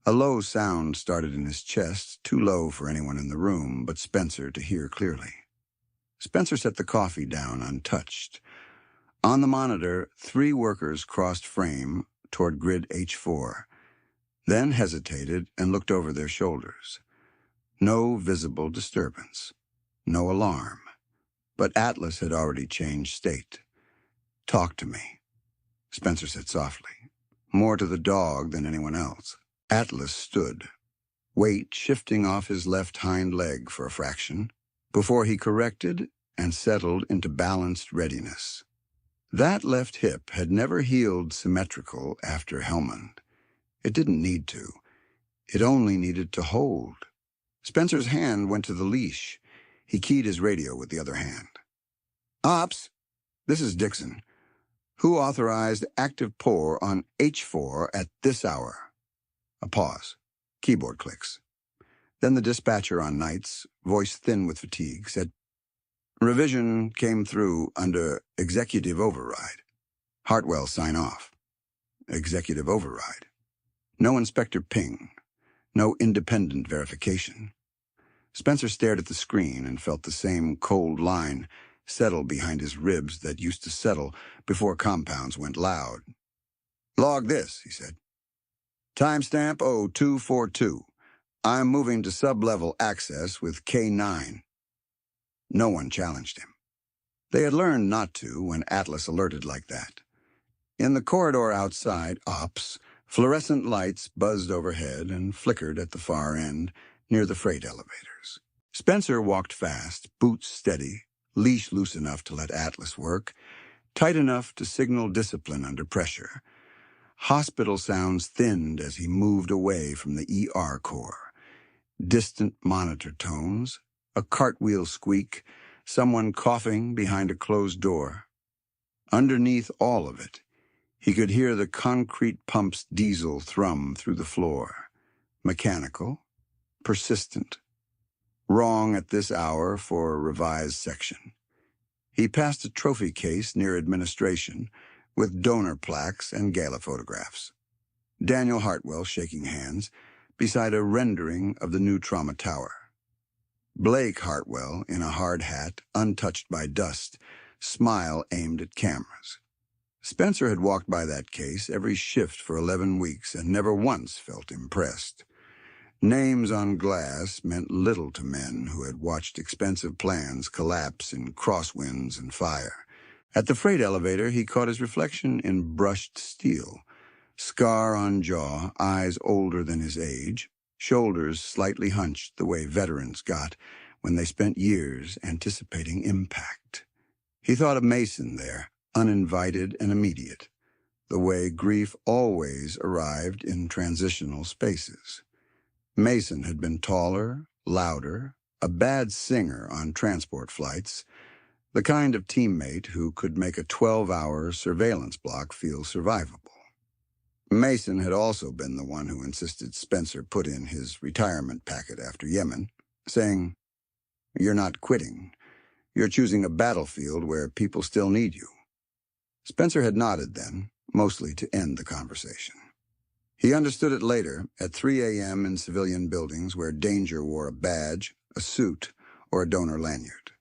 A low sound started in his chest, too low for anyone in the room but Spencer to hear clearly. Spencer set the coffee down untouched. On the monitor, 3 workers crossed frame toward grid H4, then hesitated and looked over their shoulders. No visible disturbance. No alarm. But Atlas had already changed state. "Talk to me," Spencer said softly, more to the dog than anyone else. Atlas stood, weight shifting off his left hind leg for a fraction, before he corrected and settled into balanced readiness. That left hip had never healed symmetrical after Helmand. It didn't need to. It only needed to hold. Spencer's hand went to the leash. He keyed his radio with the other hand. "Ops, this is Dixon. Who authorized active pour on H4 at this hour?" A pause. Keyboard clicks. Then the dispatcher on nights, voice thin with fatigue, said, "Revision came through under executive override. Hartwell sign off." Executive override. No inspector ping. No independent verification. Spencer stared at the screen and felt the same cold line settle behind his ribs that used to settle before compounds went loud. "Log this," he said. "Timestamp 0242. I'm moving to sub-level access with K9. No one challenged him. They had learned not to when Atlas alerted like that. In the corridor outside, Ops, fluorescent lights buzzed overhead and flickered at the far end, near the freight elevators. Spencer walked fast, boots steady, leash loose enough to let Atlas work, tight enough to signal discipline under pressure. Hospital sounds thinned as he moved away from the ER core. Distant monitor tones, a cartwheel squeak, someone coughing behind a closed door. Underneath all of it, he could hear the concrete pump's diesel thrum through the floor. Mechanical, persistent. Wrong at this hour for a revised section. He passed a trophy case near administration with donor plaques and gala photographs. Daniel Hartwell shaking hands beside a rendering of the new trauma tower. Blake Hartwell, in a hard hat, untouched by dust, smile aimed at cameras. Spencer had walked by that case every shift for 11 weeks and never once felt impressed. Names on glass meant little to men who had watched expensive plans collapse in crosswinds and fire. At the freight elevator, he caught his reflection in brushed steel. Scar on jaw, eyes older than his age, shoulders slightly hunched the way veterans got when they spent years anticipating impact. He thought of Mason there, uninvited and immediate, the way grief always arrived in transitional spaces. Mason had been taller, louder, a bad singer on transport flights, the kind of teammate who could make a 12-hour surveillance block feel survivable. Mason had also been the one who insisted Spencer put in his retirement packet after Yemen, saying, "You're not quitting. You're choosing a battlefield where people still need you." Spencer had nodded then, mostly to end the conversation. He understood it later, at 3 a.m. in civilian buildings where danger wore a badge, a suit, or a donor lanyard.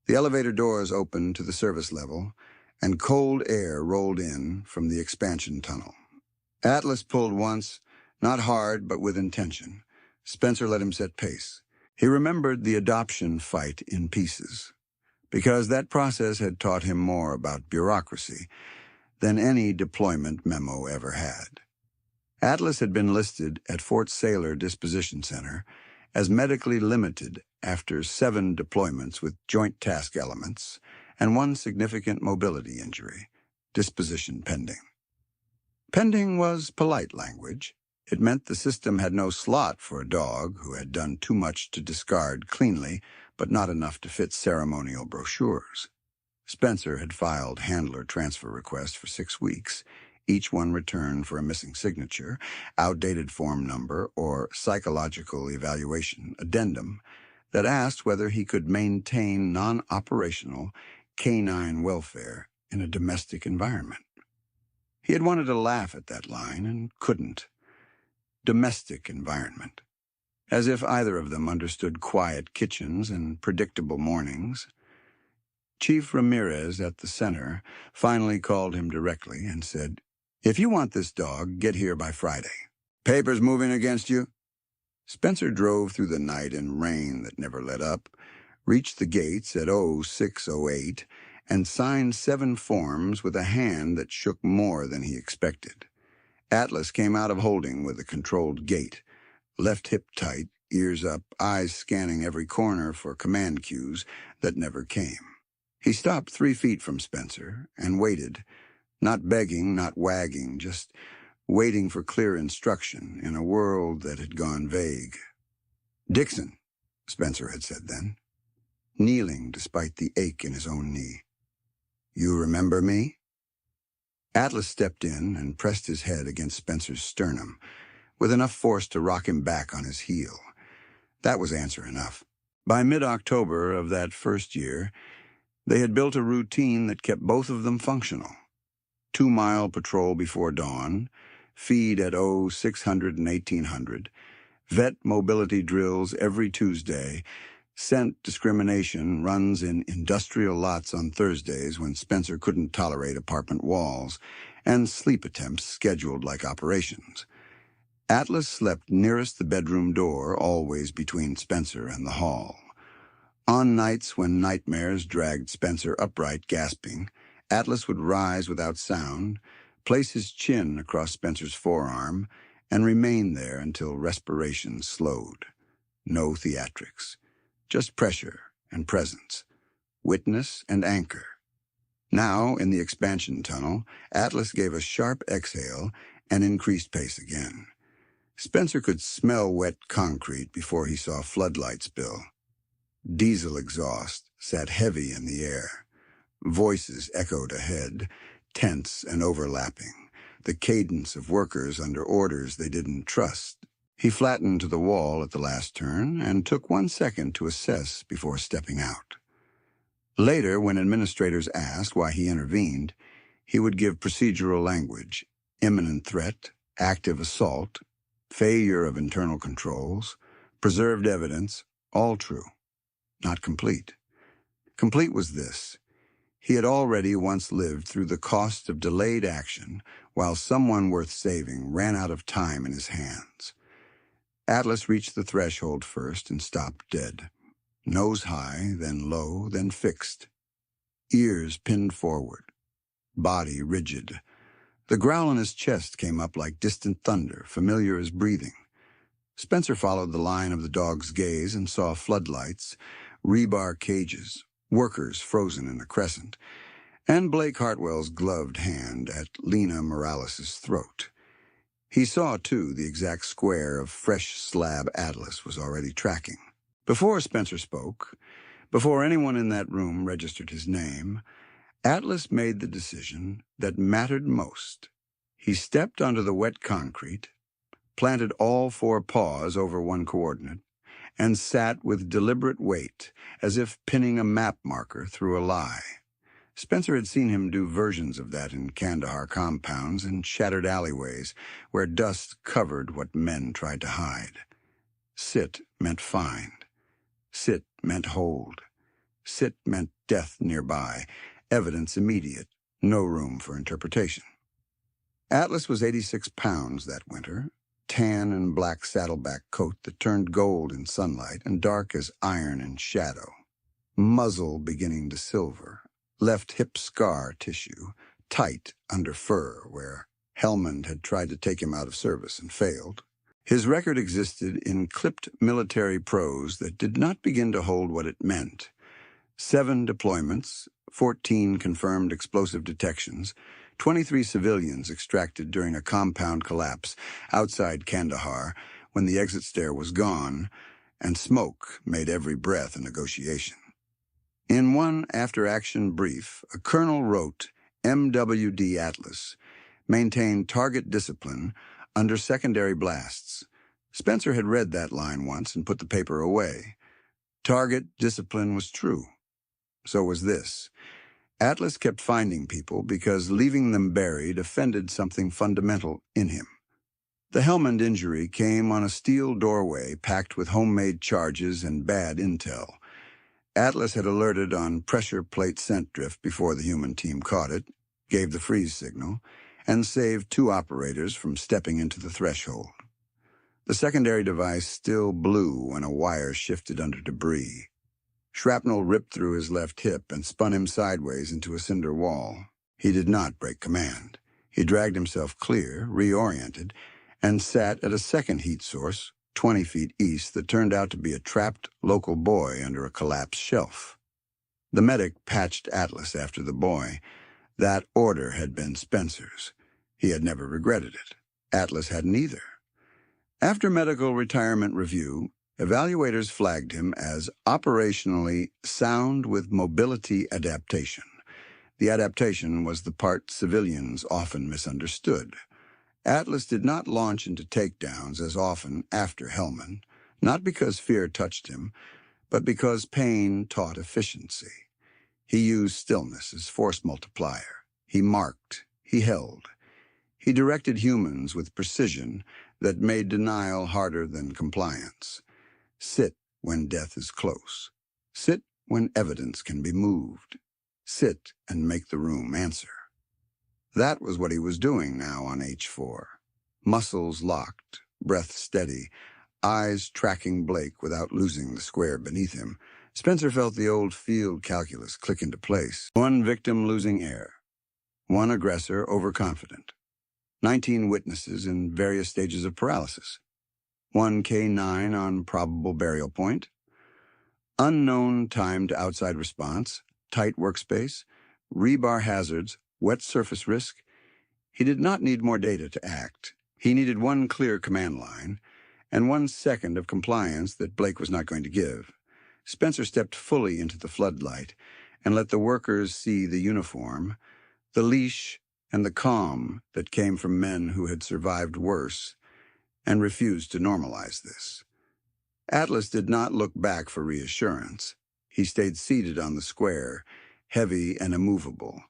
The elevator doors opened to the service level, and cold air rolled in from the expansion tunnel. Atlas pulled once, not hard but with intention. Spencer let him set pace. He remembered the adoption fight in pieces, because that process had taught him more about bureaucracy than any deployment memo ever had. Atlas had been listed at Fort Saylor Disposition Center as medically limited after 7 deployments with joint task elements and 1 significant mobility injury, disposition pending. Pending was polite language. It meant the system had no slot for a dog who had done too much to discard cleanly, but not enough to fit ceremonial brochures. Spencer had filed handler transfer requests for 6 weeks, each one returned for a missing signature, outdated form number, or psychological evaluation addendum that asked whether he could maintain non-operational canine welfare in a domestic environment. He had wanted to laugh at that line and couldn't. Domestic environment. As if either of them understood quiet kitchens and predictable mornings. Chief Ramirez at the center finally called him directly and said, "If you want this dog, get here by Friday. Papers moving against you?" Spencer drove through the night in rain that never let up, reached the gates at 06:08, and signed 7 forms with a hand that shook more than he expected. Atlas came out of holding with a controlled gait, left hip tight, ears up, eyes scanning every corner for command cues that never came. He stopped 3 feet from Spencer and waited, not begging, not wagging, just waiting for clear instruction in a world that had gone vague. "Dixon," Spencer had said then, kneeling despite the ache in his own knee. "You remember me?" Atlas stepped in and pressed his head against Spencer's sternum, with enough force to rock him back on his heel. That was answer enough. By mid-October of that first year, they had built a routine that kept both of them functional. 2-mile patrol before dawn, feed at 0600 and 1800, vet mobility drills every Tuesday, scent discrimination runs in industrial lots on Thursdays when Spencer couldn't tolerate apartment walls, and sleep attempts scheduled like operations. Atlas slept nearest the bedroom door, always between Spencer and the hall. On nights when nightmares dragged Spencer upright, gasping, Atlas would rise without sound, place his chin across Spencer's forearm, and remain there until respiration slowed. No theatrics. Just pressure and presence, witness and anchor. Now, in the expansion tunnel, Atlas gave a sharp exhale and increased pace again. Spencer could smell wet concrete before he saw floodlights spill. Diesel exhaust sat heavy in the air. Voices echoed ahead, tense and overlapping, the cadence of workers under orders they didn't trust. He flattened to the wall at the last turn and took 1 second to assess before stepping out. Later, when administrators asked why he intervened, he would give procedural language: imminent threat, active assault, failure of internal controls, preserved evidence, all true. Not complete. Complete was this: he had already once lived through the cost of delayed action while someone worth saving ran out of time in his hands. Atlas reached the threshold first and stopped dead. Nose high, then low, then fixed. Ears pinned forward. Body rigid. The growl in his chest came up like distant thunder, familiar as breathing. Spencer followed the line of the dog's gaze and saw floodlights, rebar cages, workers frozen in a crescent, and Blake Hartwell's gloved hand at Lena Morales' throat. He saw, too, the exact square of fresh slab Atlas was already tracking. Before Spencer spoke, before anyone in that room registered his name, Atlas made the decision that mattered most. He stepped onto the wet concrete, planted all four paws over one coordinate, and sat with deliberate weight, as if pinning a map marker through a lie. Spencer had seen him do versions of that in Kandahar compounds and shattered alleyways where dust covered what men tried to hide. Sit meant find. Sit meant hold. Sit meant death nearby, evidence immediate, no room for interpretation. Atlas was 86 pounds that winter, tan and black saddleback coat that turned gold in sunlight and dark as iron in shadow. Muzzle beginning to silver, left hip scar tissue, tight under fur where Helmand had tried to take him out of service and failed. His record existed in clipped military prose that did not begin to hold what it meant. 7 deployments, 14 confirmed explosive detections, 23 civilians extracted during a compound collapse outside Kandahar when the exit stair was gone, and smoke made every breath a negotiation. In one after-action brief, a colonel wrote, MWD Atlas maintained target discipline under secondary blasts. Spencer had read that line once and put the paper away. Target discipline was true. So was this. Atlas kept finding people because leaving them buried offended something fundamental in him. The Helmand injury came on a steel doorway packed with homemade charges and bad intel. Atlas had alerted on pressure plate scent drift before the human team caught it, gave the freeze signal, and saved 2 operators from stepping into the threshold. The secondary device still blew when a wire shifted under debris. Shrapnel ripped through his left hip and spun him sideways into a cinder wall. He did not break command. He dragged himself clear, reoriented, and sat at a second heat source 20 feet east that turned out to be a trapped local boy under a collapsed shelf. The medic patched Atlas after the boy. That order had been Spencer's. He had never regretted it. Atlas hadn't either. After medical retirement review, evaluators flagged him as operationally sound with mobility adaptation. The adaptation was the part civilians often misunderstood. Atlas did not launch into takedowns as often after Helmand, not because fear touched him, but because pain taught efficiency. He used stillness as force multiplier. He marked. He held. He directed humans with precision that made denial harder than compliance. Sit when death is close. Sit when evidence can be moved. Sit and make the room answer. That was what he was doing now on H4. Muscles locked, breath steady, eyes tracking Blake without losing the square beneath him. Spencer felt the old field calculus click into place. 1 victim losing air. 1 aggressor overconfident. 19 witnesses in various stages of paralysis. 1 K9 on probable burial point. Unknown time to outside response, tight workspace, rebar hazards, wet surface risk. He did not need more data to act. He needed 1 clear command line and 1 second of compliance that Blake was not going to give. Spencer stepped fully into the floodlight and let the workers see the uniform, the leash, and the calm that came from men who had survived worse and refused to normalize this. Atlas did not look back for reassurance. He stayed seated on the square, heavy and immovable,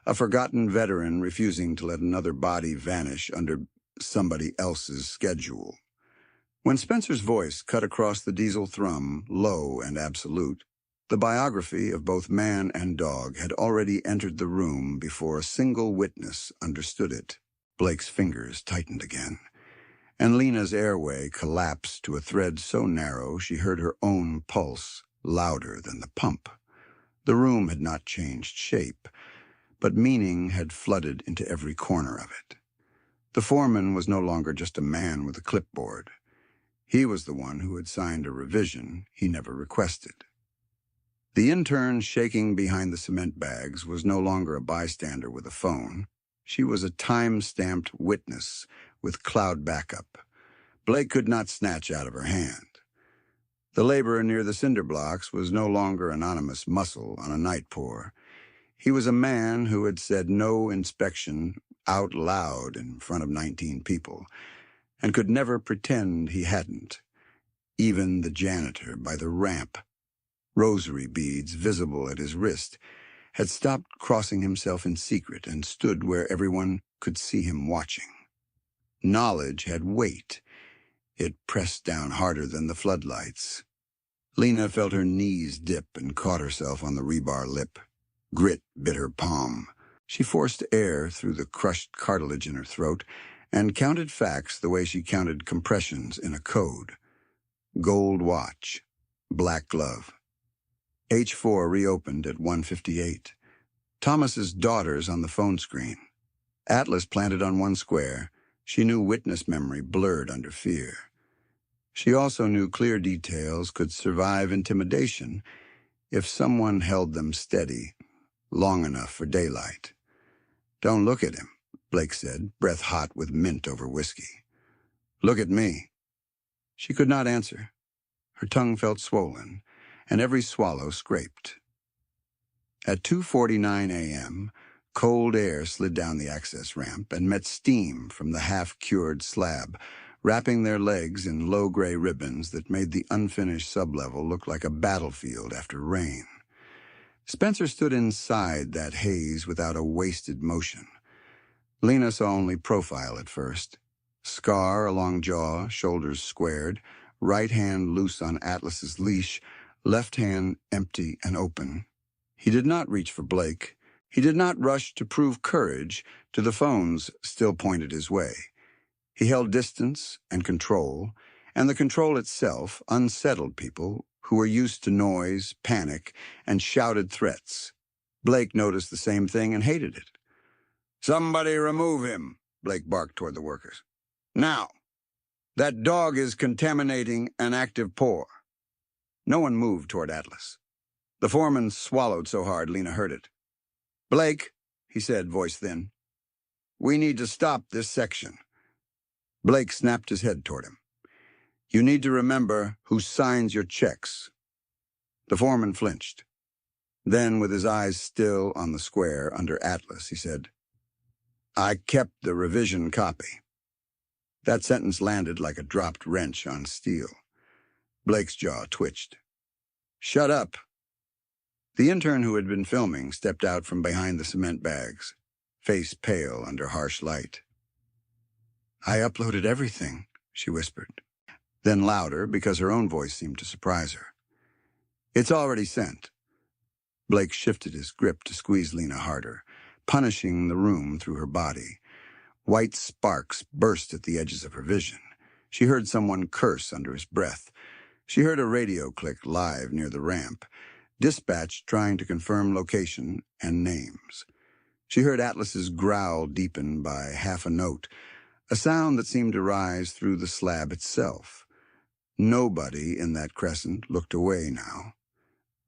a forgotten veteran refusing to let another body vanish under somebody else's schedule. When Spencer's voice cut across the diesel thrum, low and absolute, the biography of both man and dog had already entered the room before a single witness understood it. Blake's fingers tightened again, and Lena's airway collapsed to a thread so narrow she heard her own pulse louder than the pump. The room had not changed shape, but meaning had flooded into every corner of it. The foreman was no longer just a man with a clipboard. He was the one who had signed a revision he never requested. The intern shaking behind the cement bags was no longer a bystander with a phone. She was a time-stamped witness with cloud backup. Blake could not snatch out of her hand. The laborer near the cinder blocks was no longer anonymous muscle on a night pour. He was a man who had said no inspection out loud in front of 19 people, and could never pretend he hadn't. Even the janitor by the ramp, rosary beads visible at his wrist, had stopped crossing himself in secret and stood where everyone could see him watching. Knowledge had weight. It pressed down harder than the floodlights. Lena felt her knees dip and caught herself on the rebar lip. Grit bit her palm. She forced air through the crushed cartilage in her throat and counted facts the way she counted compressions in a code. Gold watch. Black glove. H4 reopened at 1:58. Thomas's daughter's on the phone screen. Atlas planted on one square. She knew witness memory blurred under fear. She also knew clear details could survive intimidation if someone held them steady long enough for daylight. "Don't look at him," Blake said, breath hot with mint over whiskey. "Look at me." She could not answer. Her tongue felt swollen, and every swallow scraped. At 2:49 a.m., cold air slid down the access ramp and met steam from the half-cured slab, wrapping their legs in low-gray ribbons that made the unfinished sublevel look like a battlefield after rain. Spencer stood inside that haze without a wasted motion. Lena saw only profile at first. Scar along jaw, shoulders squared, right hand loose on Atlas's leash, left hand empty and open. He did not reach for Blake. He did not rush to prove courage to the phones still pointed his way. He held distance and control, and the control itself unsettled people who were used to noise, panic, and shouted threats. Blake noticed the same thing and hated it. "Somebody remove him," Blake barked toward the workers. "Now! That dog is contaminating an active pour." No one moved toward Atlas. The foreman swallowed so hard Lena heard it. "Blake," he said, voice thin, "we need to stop this section." Blake snapped his head toward him. "You need to remember who signs your checks." The foreman flinched. Then, with his eyes still on the square under Atlas, he said, "I kept the revision copy." That sentence landed like a dropped wrench on steel. Blake's jaw twitched. "Shut up." The intern who had been filming stepped out from behind the cement bags, face pale under harsh light. "I uploaded everything," she whispered. Then louder, because her own voice seemed to surprise her. "It's already sent." Blake shifted his grip to squeeze Lena harder, punishing the room through her body. White sparks burst at the edges of her vision. She heard someone curse under his breath. She heard a radio click live near the ramp, dispatch trying to confirm location and names. She heard Atlas's growl deepen by half a note, a sound that seemed to rise through the slab itself. Nobody in that crescent looked away now.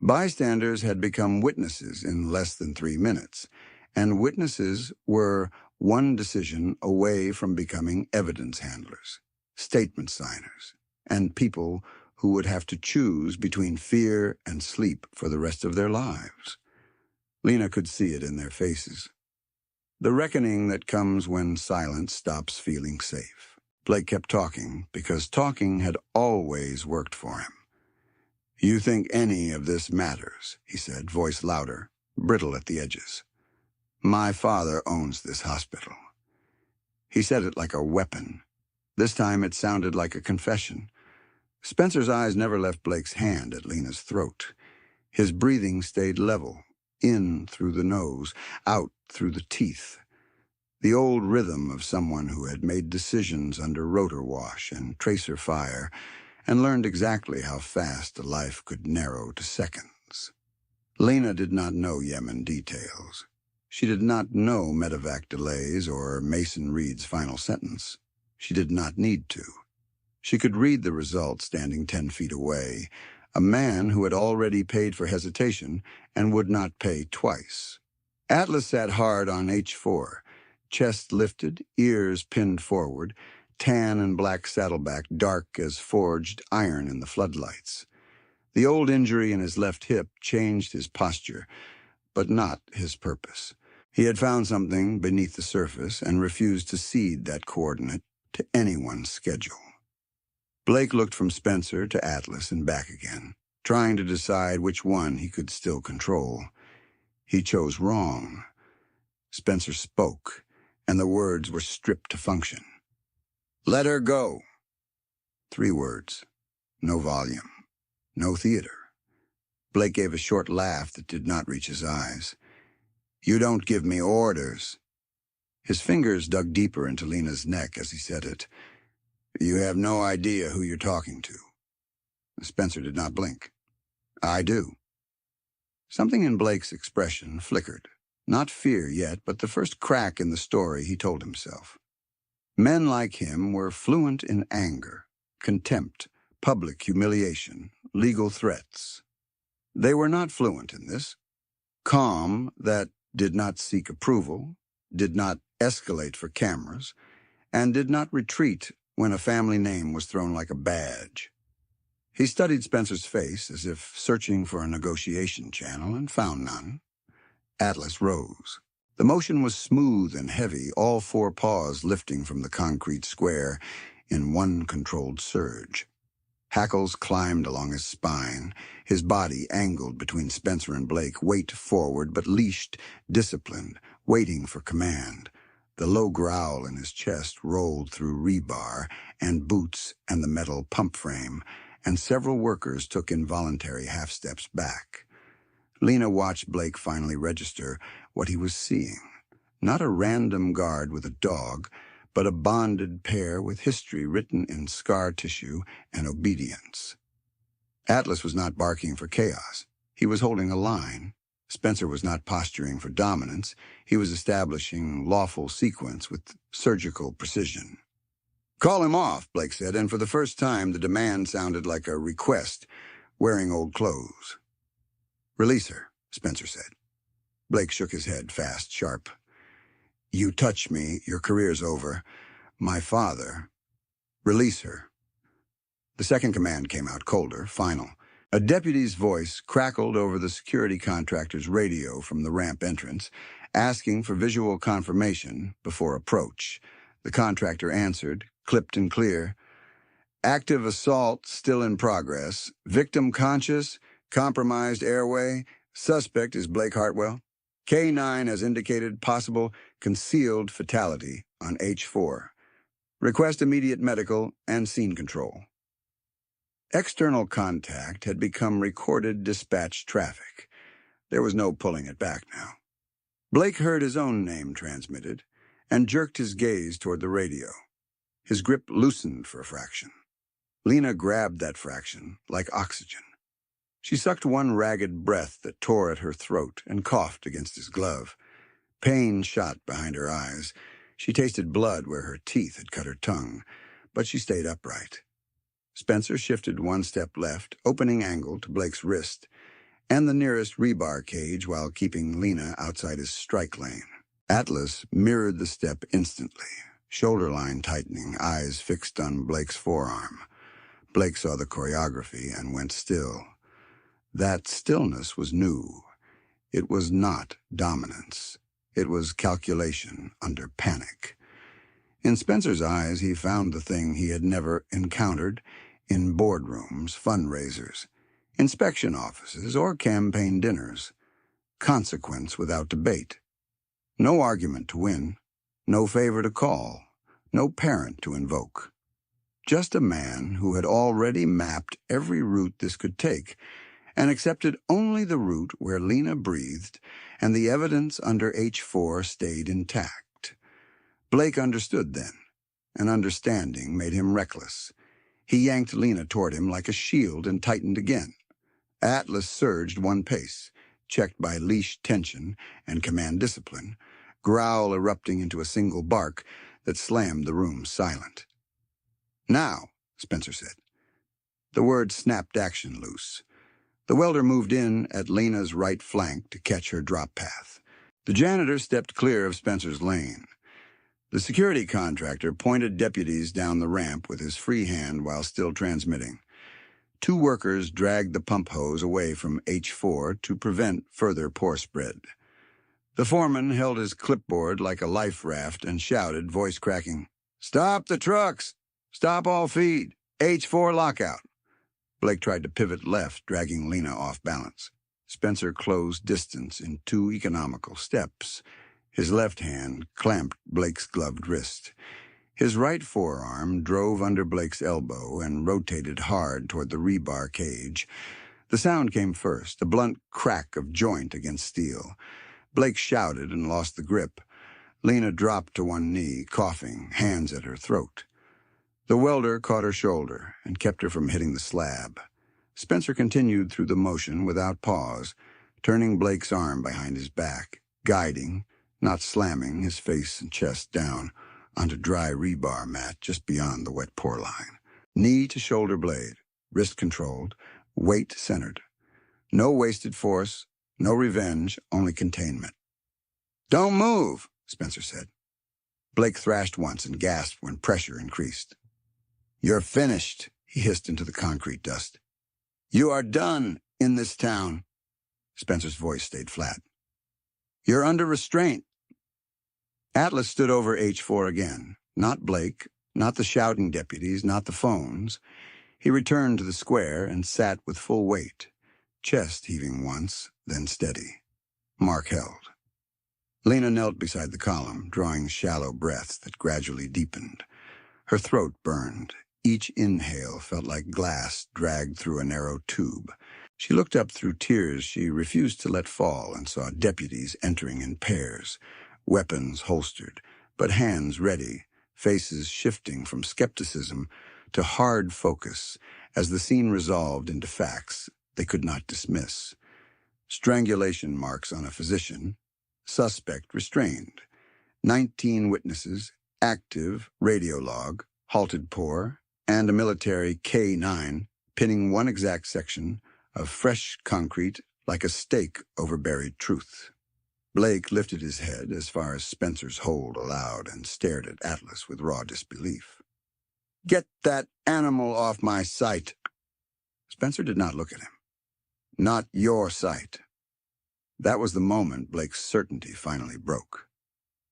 Bystanders had become witnesses in less than 3 minutes, and witnesses were one decision away from becoming evidence handlers, statement signers, and people who would have to choose between fear and sleep for the rest of their lives. Lena could see it in their faces. The reckoning that comes when silence stops feeling safe. Blake kept talking because talking had always worked for him. "You think any of this matters," he said, voice louder, brittle at the edges. "My father owns this hospital." He said it like a weapon. This time it sounded like a confession. Spencer's eyes never left Blake's hand at Lena's throat. His breathing stayed level, in through the nose, out through the teeth. The old rhythm of someone who had made decisions under rotor wash and tracer fire and learned exactly how fast a life could narrow to seconds. Lena did not know Yemen details. She did not know medevac delays or Mason Reed's final sentence. She did not need to. She could read the result standing 10 feet away, a man who had already paid for hesitation and would not pay twice. Atlas sat hard on H4, chest lifted, ears pinned forward, tan and black saddleback dark as forged iron in the floodlights. The old injury in his left hip changed his posture, but not his purpose. He had found something beneath the surface and refused to cede that coordinate to anyone's schedule. Blake looked from Spencer to Atlas and back again, trying to decide which one he could still control. He chose wrong. Spencer spoke, and the words were stripped to function. "Let her go." 3 words. No volume. No theater. Blake gave a short laugh that did not reach his eyes. "You don't give me orders." His fingers dug deeper into Lena's neck as he said it. "You have no idea who you're talking to." Spencer did not blink. "I do." Something in Blake's expression flickered. Not fear yet, but the first crack in the story, he told himself. Men like him were fluent in anger, contempt, public humiliation, legal threats. They were not fluent in this. Calm that did not seek approval, did not escalate for cameras, and did not retreat when a family name was thrown like a badge. He studied Spencer's face as if searching for a negotiation channel and found none. Atlas rose. The motion was smooth and heavy, all 4 paws lifting from the concrete square in one controlled surge. Hackles climbed along his spine, his body angled between Spencer and Blake, weight forward but leashed, disciplined, waiting for command. The low growl in his chest rolled through rebar and boots and the metal pump frame, and several workers took involuntary half-steps back. Lena watched Blake finally register what he was seeing. Not a random guard with a dog, but a bonded pair with history written in scar tissue and obedience. Atlas was not barking for chaos. He was holding a line. Spencer was not posturing for dominance. He was establishing lawful sequence with surgical precision. "Call him off," Blake said, and for the first time the demand sounded like a request, wearing old clothes. "Release her," Spencer said. Blake shook his head, fast, sharp. "You touch me, your career's over. My father. Release her." The second command came out colder, final. A deputy's voice crackled over the security contractor's radio from the ramp entrance, asking for visual confirmation before approach. The contractor answered, clipped and clear. "Active assault still in progress. Victim conscious, compromised airway. Suspect is Blake Hartwell. K9 has indicated possible concealed fatality on H4. Request immediate medical and scene control." External contact had become recorded dispatch traffic. There was no pulling it back now. Blake heard his own name transmitted and jerked his gaze toward the radio. His grip loosened for a fraction. Lena grabbed that fraction like oxygen. She sucked one ragged breath that tore at her throat and coughed against his glove. Pain shot behind her eyes. She tasted blood where her teeth had cut her tongue, but she stayed upright. Spencer shifted 1 step left, opening angle to Blake's wrist, and the nearest rebar cage while keeping Lena outside his strike lane. Atlas mirrored the step instantly, shoulder line tightening, eyes fixed on Blake's forearm. Blake saw the choreography and went still. That stillness was new. It was not dominance. It was calculation under panic. In Spencer's eyes, he found the thing he had never encountered in boardrooms, fundraisers, inspection offices, or campaign dinners. Consequence without debate. No argument to win, no favor to call, no parent to invoke. Just a man who had already mapped every route this could take and accepted only the route where Lena breathed and the evidence under H4 stayed intact. Blake understood then, and understanding made him reckless. He yanked Lena toward him like a shield and tightened again. Atlas surged 1 pace, checked by leash tension and command discipline, growl erupting into a single bark that slammed the room silent. "Now," Spencer said. The word snapped action loose. The welder moved in at Lena's right flank to catch her drop path. The janitor stepped clear of Spencer's lane. The security contractor pointed deputies down the ramp with his free hand while still transmitting. Two workers dragged the pump hose away from H4 to prevent further pore spread. The foreman held his clipboard like a life raft and shouted, voice cracking, "Stop the trucks! Stop all feed! H4 lockout!" Blake tried to pivot left, dragging Lena off balance. Spencer closed distance in 2 economical steps. His left hand clamped Blake's gloved wrist. His right forearm drove under Blake's elbow and rotated hard toward the rebar cage. The sound came first, a blunt crack of joint against steel. Blake shouted and lost the grip. Lena dropped to one knee, coughing, hands at her throat. The welder caught her shoulder and kept her from hitting the slab. Spencer continued through the motion without pause, turning Blake's arm behind his back, guiding, not slamming his face and chest down onto dry rebar mat just beyond the wet pore line. Knee to shoulder blade, wrist controlled, weight centered. No wasted force, no revenge, only containment. "Don't move," Spencer said. Blake thrashed once and gasped when pressure increased. "You're finished," he hissed into the concrete dust. "You are done in this town." Spencer's voice stayed flat. "You're under restraint." Atlas stood over H4 again. Not Blake, not the shouting deputies, not the phones. He returned to the square and sat with full weight, chest heaving once, then steady. Mark held. Lena knelt beside the column, drawing shallow breaths that gradually deepened. Her throat burned. Each inhale felt like glass dragged through a narrow tube. She looked up through tears she refused to let fall and saw deputies entering in pairs, weapons holstered, but hands ready, faces shifting from skepticism to hard focus as the scene resolved into facts they could not dismiss. Strangulation marks on a physician, suspect restrained, 19 witnesses, active radio log, halted pore, and a military K9 pinning one exact section of fresh concrete like a stake over buried truth. Blake lifted his head as far as Spencer's hold allowed and stared at Atlas with raw disbelief. "Get that animal off my sight." Spencer did not look at him. "Not your sight." That was the moment Blake's certainty finally broke.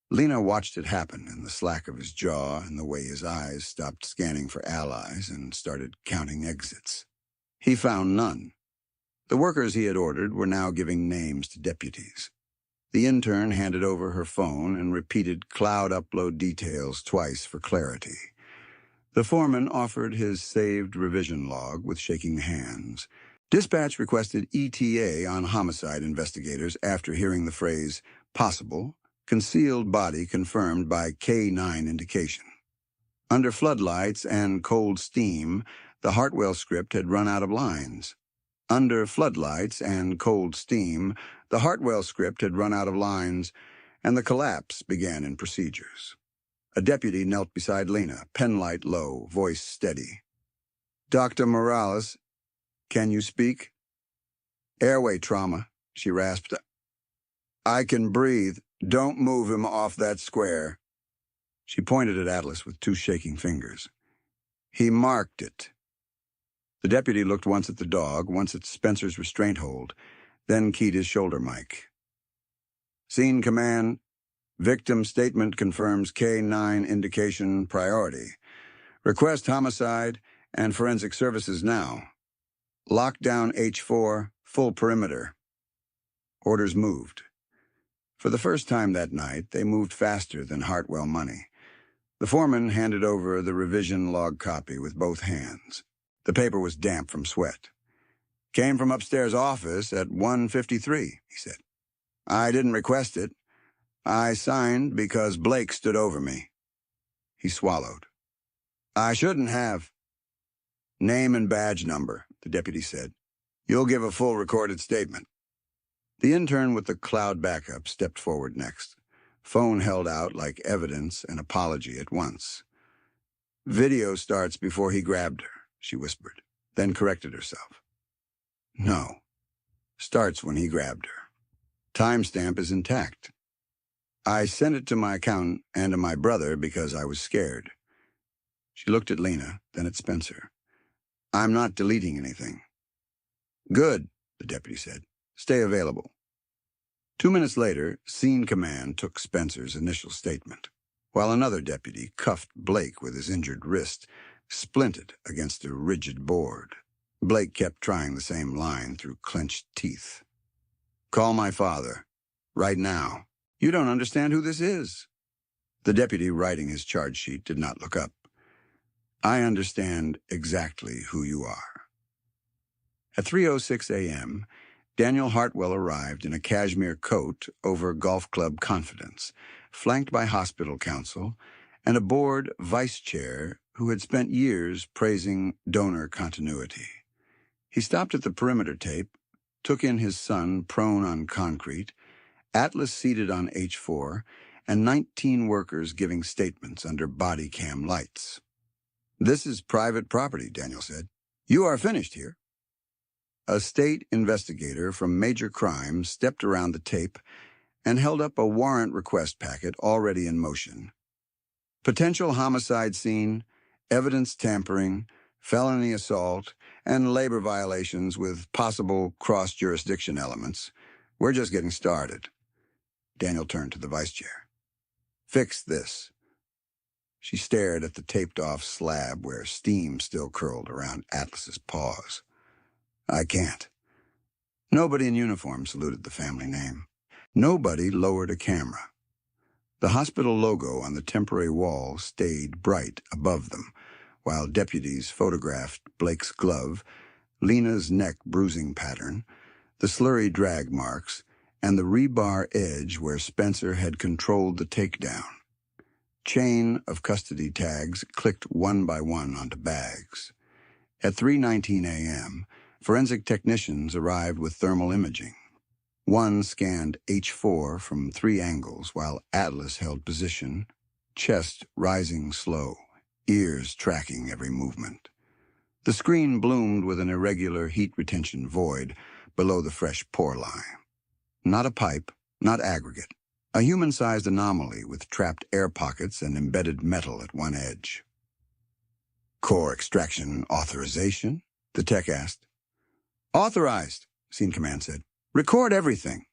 Lena watched it happen in the slack of his jaw and the way his eyes stopped scanning for allies and started counting exits. He found none. The workers he had ordered were now giving names to deputies. The intern handed over her phone and repeated cloud upload details twice for clarity. The foreman offered his saved revision log with shaking hands. Dispatch requested ETA on homicide investigators after hearing the phrase, "possible," "concealed body confirmed by K9 indication." Under floodlights and cold steam, the Hartwell script had run out of lines. Under floodlights and cold steam, the Hartwell script had run out of lines, and the collapse began in procedures. A deputy knelt beside Lena, penlight low, voice steady. "Dr. Morales, can you speak?" "Airway trauma," she rasped. "I can breathe. Don't move him off that square." She pointed at Atlas with 2 shaking fingers. "He marked it." The deputy looked once at the dog, once at Spencer's restraint hold, then keyed his shoulder mic. "Scene command. Victim statement confirms K9 indication priority. Request homicide and forensic services now. Lock down H4, full perimeter." Orders moved. For the first time that night, they moved faster than Hartwell money. The foreman handed over the revision log copy with both hands. The paper was damp from sweat. "Came from upstairs office at 1:53, he said. "I didn't request it. I signed because Blake stood over me." He swallowed. "I shouldn't have." "Name and badge number," the deputy said. "You'll give a full recorded statement." The intern with the cloud backup stepped forward next. Phone held out like evidence and apology at once. "Video starts before he grabbed her," she whispered. then corrected herself. No. Starts when he grabbed her. Timestamp is intact. I sent it to my accountant and to my brother because I was scared. She looked at Lena, then at Spencer. I'm not deleting anything. Good, the deputy said. Stay available. 2 minutes later, Scene Command took Spencer's initial statement, while another deputy cuffed Blake with his injured wrist, splinted against a rigid board. Blake kept trying the same line through clenched teeth. Call my father. Right now. You don't understand who this is. The deputy writing his charge sheet did not look up. I understand exactly who you are. At 3:06 a.m., Daniel Hartwell arrived in a cashmere coat over golf club confidence, flanked by hospital counsel and a board vice chair who had spent years praising donor continuity. He stopped at the perimeter tape, took in his son prone on concrete, Atlas seated on H4, and 19 workers giving statements under body cam lights. This is private property, Daniel said. You are finished here. A state investigator from Major Crimes stepped around the tape and held up a warrant request packet already in motion. Potential homicide scene, evidence tampering, felony assault, and labor violations with possible cross-jurisdiction elements. We're just getting started. Daniel turned to the vice chair. Fix this. She stared at the taped-off slab where steam still curled around Atlas's paws. I can't. Nobody in uniform saluted the family name. Nobody lowered a camera. The hospital logo on the temporary wall stayed bright above them, while deputies photographed Blake's glove, Lena's neck bruising pattern, the slurry drag marks, and the rebar edge where Spencer had controlled the takedown. Chain of custody tags clicked one by one onto bags. At 3:19 a.m., forensic technicians arrived with thermal imaging. One scanned H4 from 3 angles while Atlas held position, chest rising slow, ears tracking every movement. The screen bloomed with an irregular heat retention void below the fresh pore line. Not a pipe, not aggregate. A human-sized anomaly with trapped air pockets and embedded metal at one edge. Core extraction authorization? The tech asked. Authorized, Scene Command said. Record everything.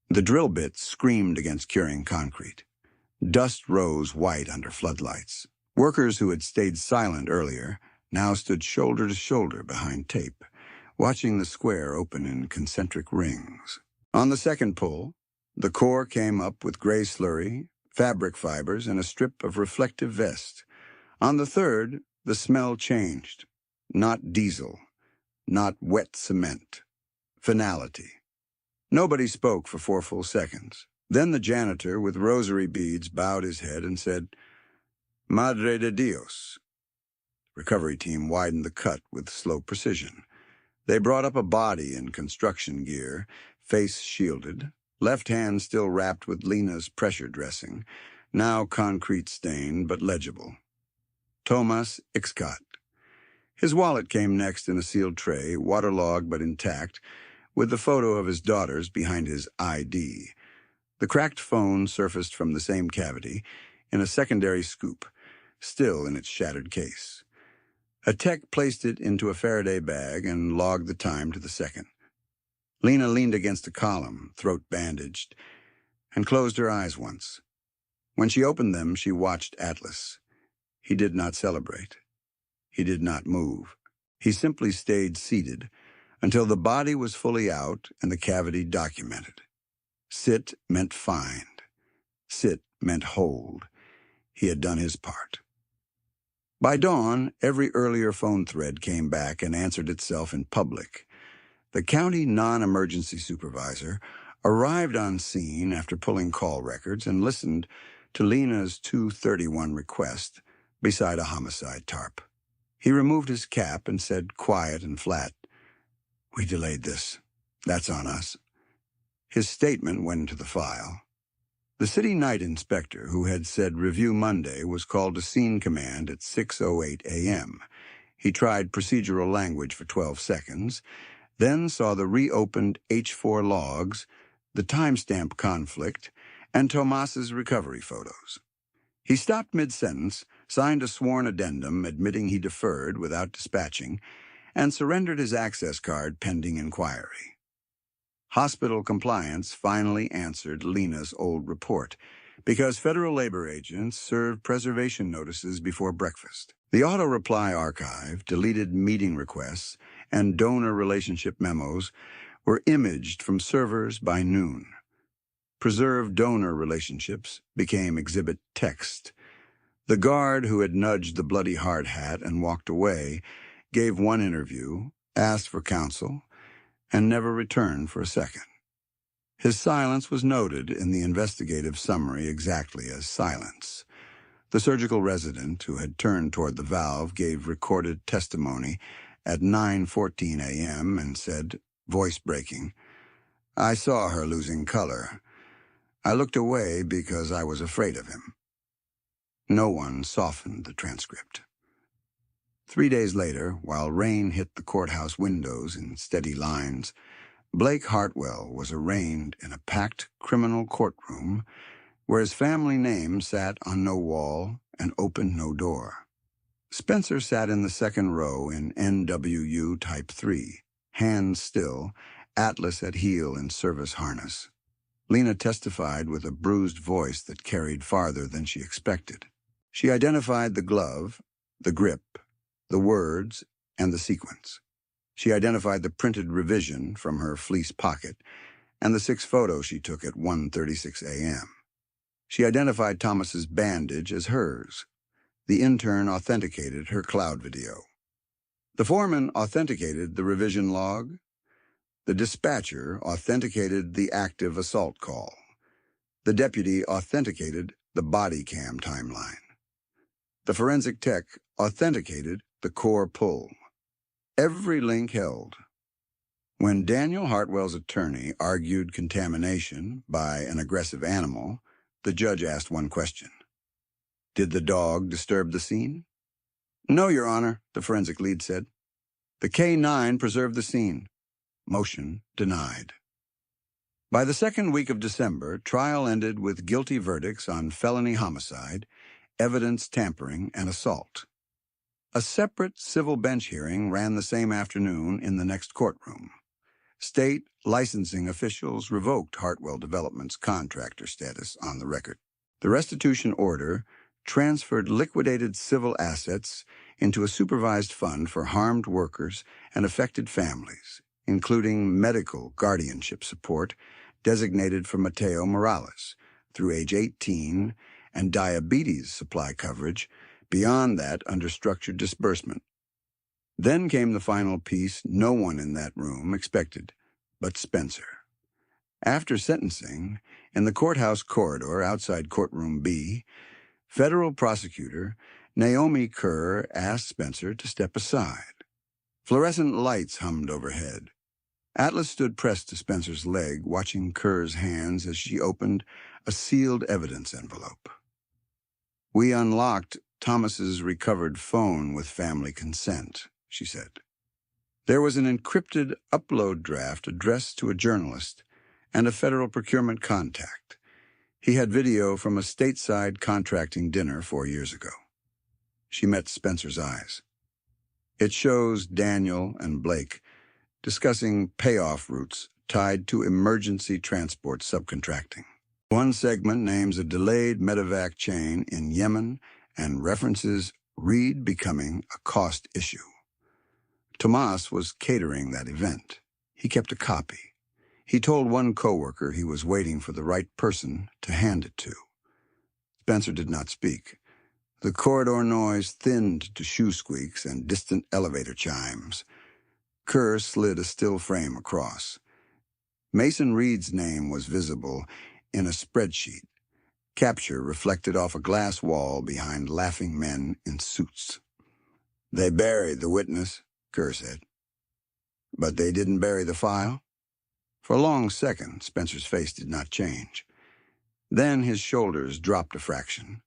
The drill bits screamed against curing concrete. Dust rose white under floodlights. Workers who had stayed silent earlier now stood shoulder to shoulder behind tape, watching the square open in concentric rings. On the second pull, the core came up with gray slurry, fabric fibers, and a strip of reflective vest. On the third, the smell changed. Not diesel, not wet cement. Finality. Nobody spoke for 4 full seconds. Then the janitor with rosary beads bowed his head and said, Madre de Dios. Recovery team widened the cut with slow precision. They brought up a body in construction gear, face shielded, left hand still wrapped with Lena's pressure dressing, now concrete stained but legible. Tomas Ixcot. His wallet came next in a sealed tray, waterlogged but intact, with the photo of his daughters behind his ID. The cracked phone surfaced from the same cavity in a secondary scoop, still in its shattered case. A tech placed it into a Faraday bag and logged the time to the second. Lena leaned against a column, throat bandaged, and closed her eyes once. When she opened them, she watched Atlas. He did not celebrate. He did not move. He simply stayed seated until the body was fully out and the cavity documented. Sit meant find. Sit meant hold. He had done his part. By dawn, every earlier phone thread came back and answered itself in public. The county non-emergency supervisor arrived on scene after pulling call records and listened to Lena's 2:31 request beside a homicide tarp. He removed his cap and said, quiet and flat, We delayed this. That's on us. His statement went into the file. The city night inspector, who had said review Monday, was called to scene command at 6:08 a.m. He tried procedural language for 12 seconds, then saw the reopened H4 logs, the timestamp conflict, and Tomas's recovery photos. He stopped mid-sentence, signed a sworn addendum admitting he deferred without dispatching, and surrendered his access card pending inquiry. Hospital compliance finally answered Lena's old report, because federal labor agents served preservation notices before breakfast. The auto-reply archive, deleted meeting requests, and donor relationship memos were imaged from servers by noon. Preserved donor relationships became exhibit text. The guard who had nudged the bloody hard hat and walked away gave one interview, asked for counsel, and never returned for a second. His silence was noted in the investigative summary exactly as silence. The surgical resident who had turned toward the valve gave recorded testimony at 9:14 a.m. and said, voice breaking, "I saw her losing color. I looked away because I was afraid of him." No one softened the transcript. 3 days later, while rain hit the courthouse windows in steady lines, Blake Hartwell was arraigned in a packed criminal courtroom where his family name sat on no wall and opened no door. Spencer sat in the second row in NWU Type 3, hands still, Atlas at heel in service harness. Lena testified with a bruised voice that carried farther than she expected. She identified the glove, the grip, the words, and the sequence. She identified the printed revision from her fleece pocket and the 6 photos she took at 1:36 a.m. She identified Thomas's bandage as hers. The intern authenticated her cloud video. The foreman authenticated the revision log. The dispatcher authenticated the active assault call. The deputy authenticated the body cam timeline. The forensic tech authenticated the core pull. Every link held. When Daniel Hartwell's attorney argued contamination by an aggressive animal, the judge asked one question. Did the dog disturb the scene? No, Your Honor, the forensic lead said. The K-9 preserved the scene. Motion denied. By the second week of December, trial ended with guilty verdicts on felony homicide, evidence tampering, and assault. A separate civil bench hearing ran the same afternoon in the next courtroom. State licensing officials revoked Hartwell Development's contractor status on the record. The restitution order transferred liquidated civil assets into a supervised fund for harmed workers and affected families, including medical guardianship support designated for Mateo Morales through age 18 and diabetes supply coverage beyond that under structured disbursement. Then came the final piece no one in that room expected but Spencer. After sentencing, in the courthouse corridor outside courtroom B, federal prosecutor Naomi Kerr asked Spencer to step aside. Fluorescent lights hummed overhead. Atlas stood pressed to Spencer's leg, watching Kerr's hands as she opened a sealed evidence envelope. We unlocked Thomas's recovered phone with family consent, she said. There was an encrypted upload draft addressed to a journalist and a federal procurement contact. He had video from a stateside contracting dinner 4 years ago. She met Spencer's eyes. It shows Daniel and Blake discussing payoff routes tied to emergency transport subcontracting. One segment names a delayed medevac chain in Yemen and references Reed becoming a cost issue. Tomas was catering that event. He kept a copy. He told one coworker he was waiting for the right person to hand it to. Spencer did not speak. The corridor noise thinned to shoe squeaks and distant elevator chimes. Kerr slid a still frame across. Mason Reed's name was visible in a spreadsheet, capture reflected off a glass wall behind laughing men in suits. They buried the witness, Kerr said. But they didn't bury the file? For a long second, Spencer's face did not change. Then his shoulders dropped a fraction,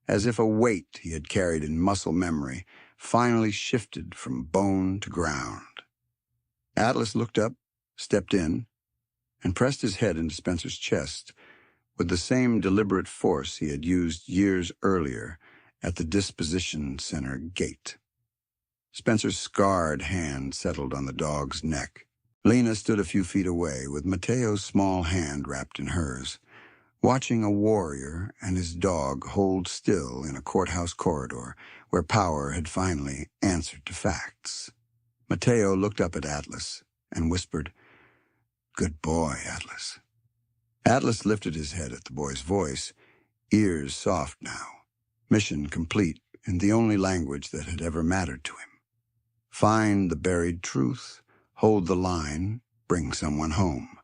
as if a weight he had carried in muscle memory finally shifted from bone to ground. Atlas looked up, stepped in, and pressed his head into Spencer's chest with the same deliberate force he had used years earlier at the disposition center gate. Spencer's scarred hand settled on the dog's neck. Lena stood a few feet away with Mateo's small hand wrapped in hers, watching a warrior and his dog hold still in a courthouse corridor where power had finally answered to facts. Mateo looked up at Atlas and whispered, "Good boy, Atlas." Atlas lifted his head at the boy's voice, ears soft now, mission complete in the only language that had ever mattered to him. Find the buried truth, hold the line, bring someone home.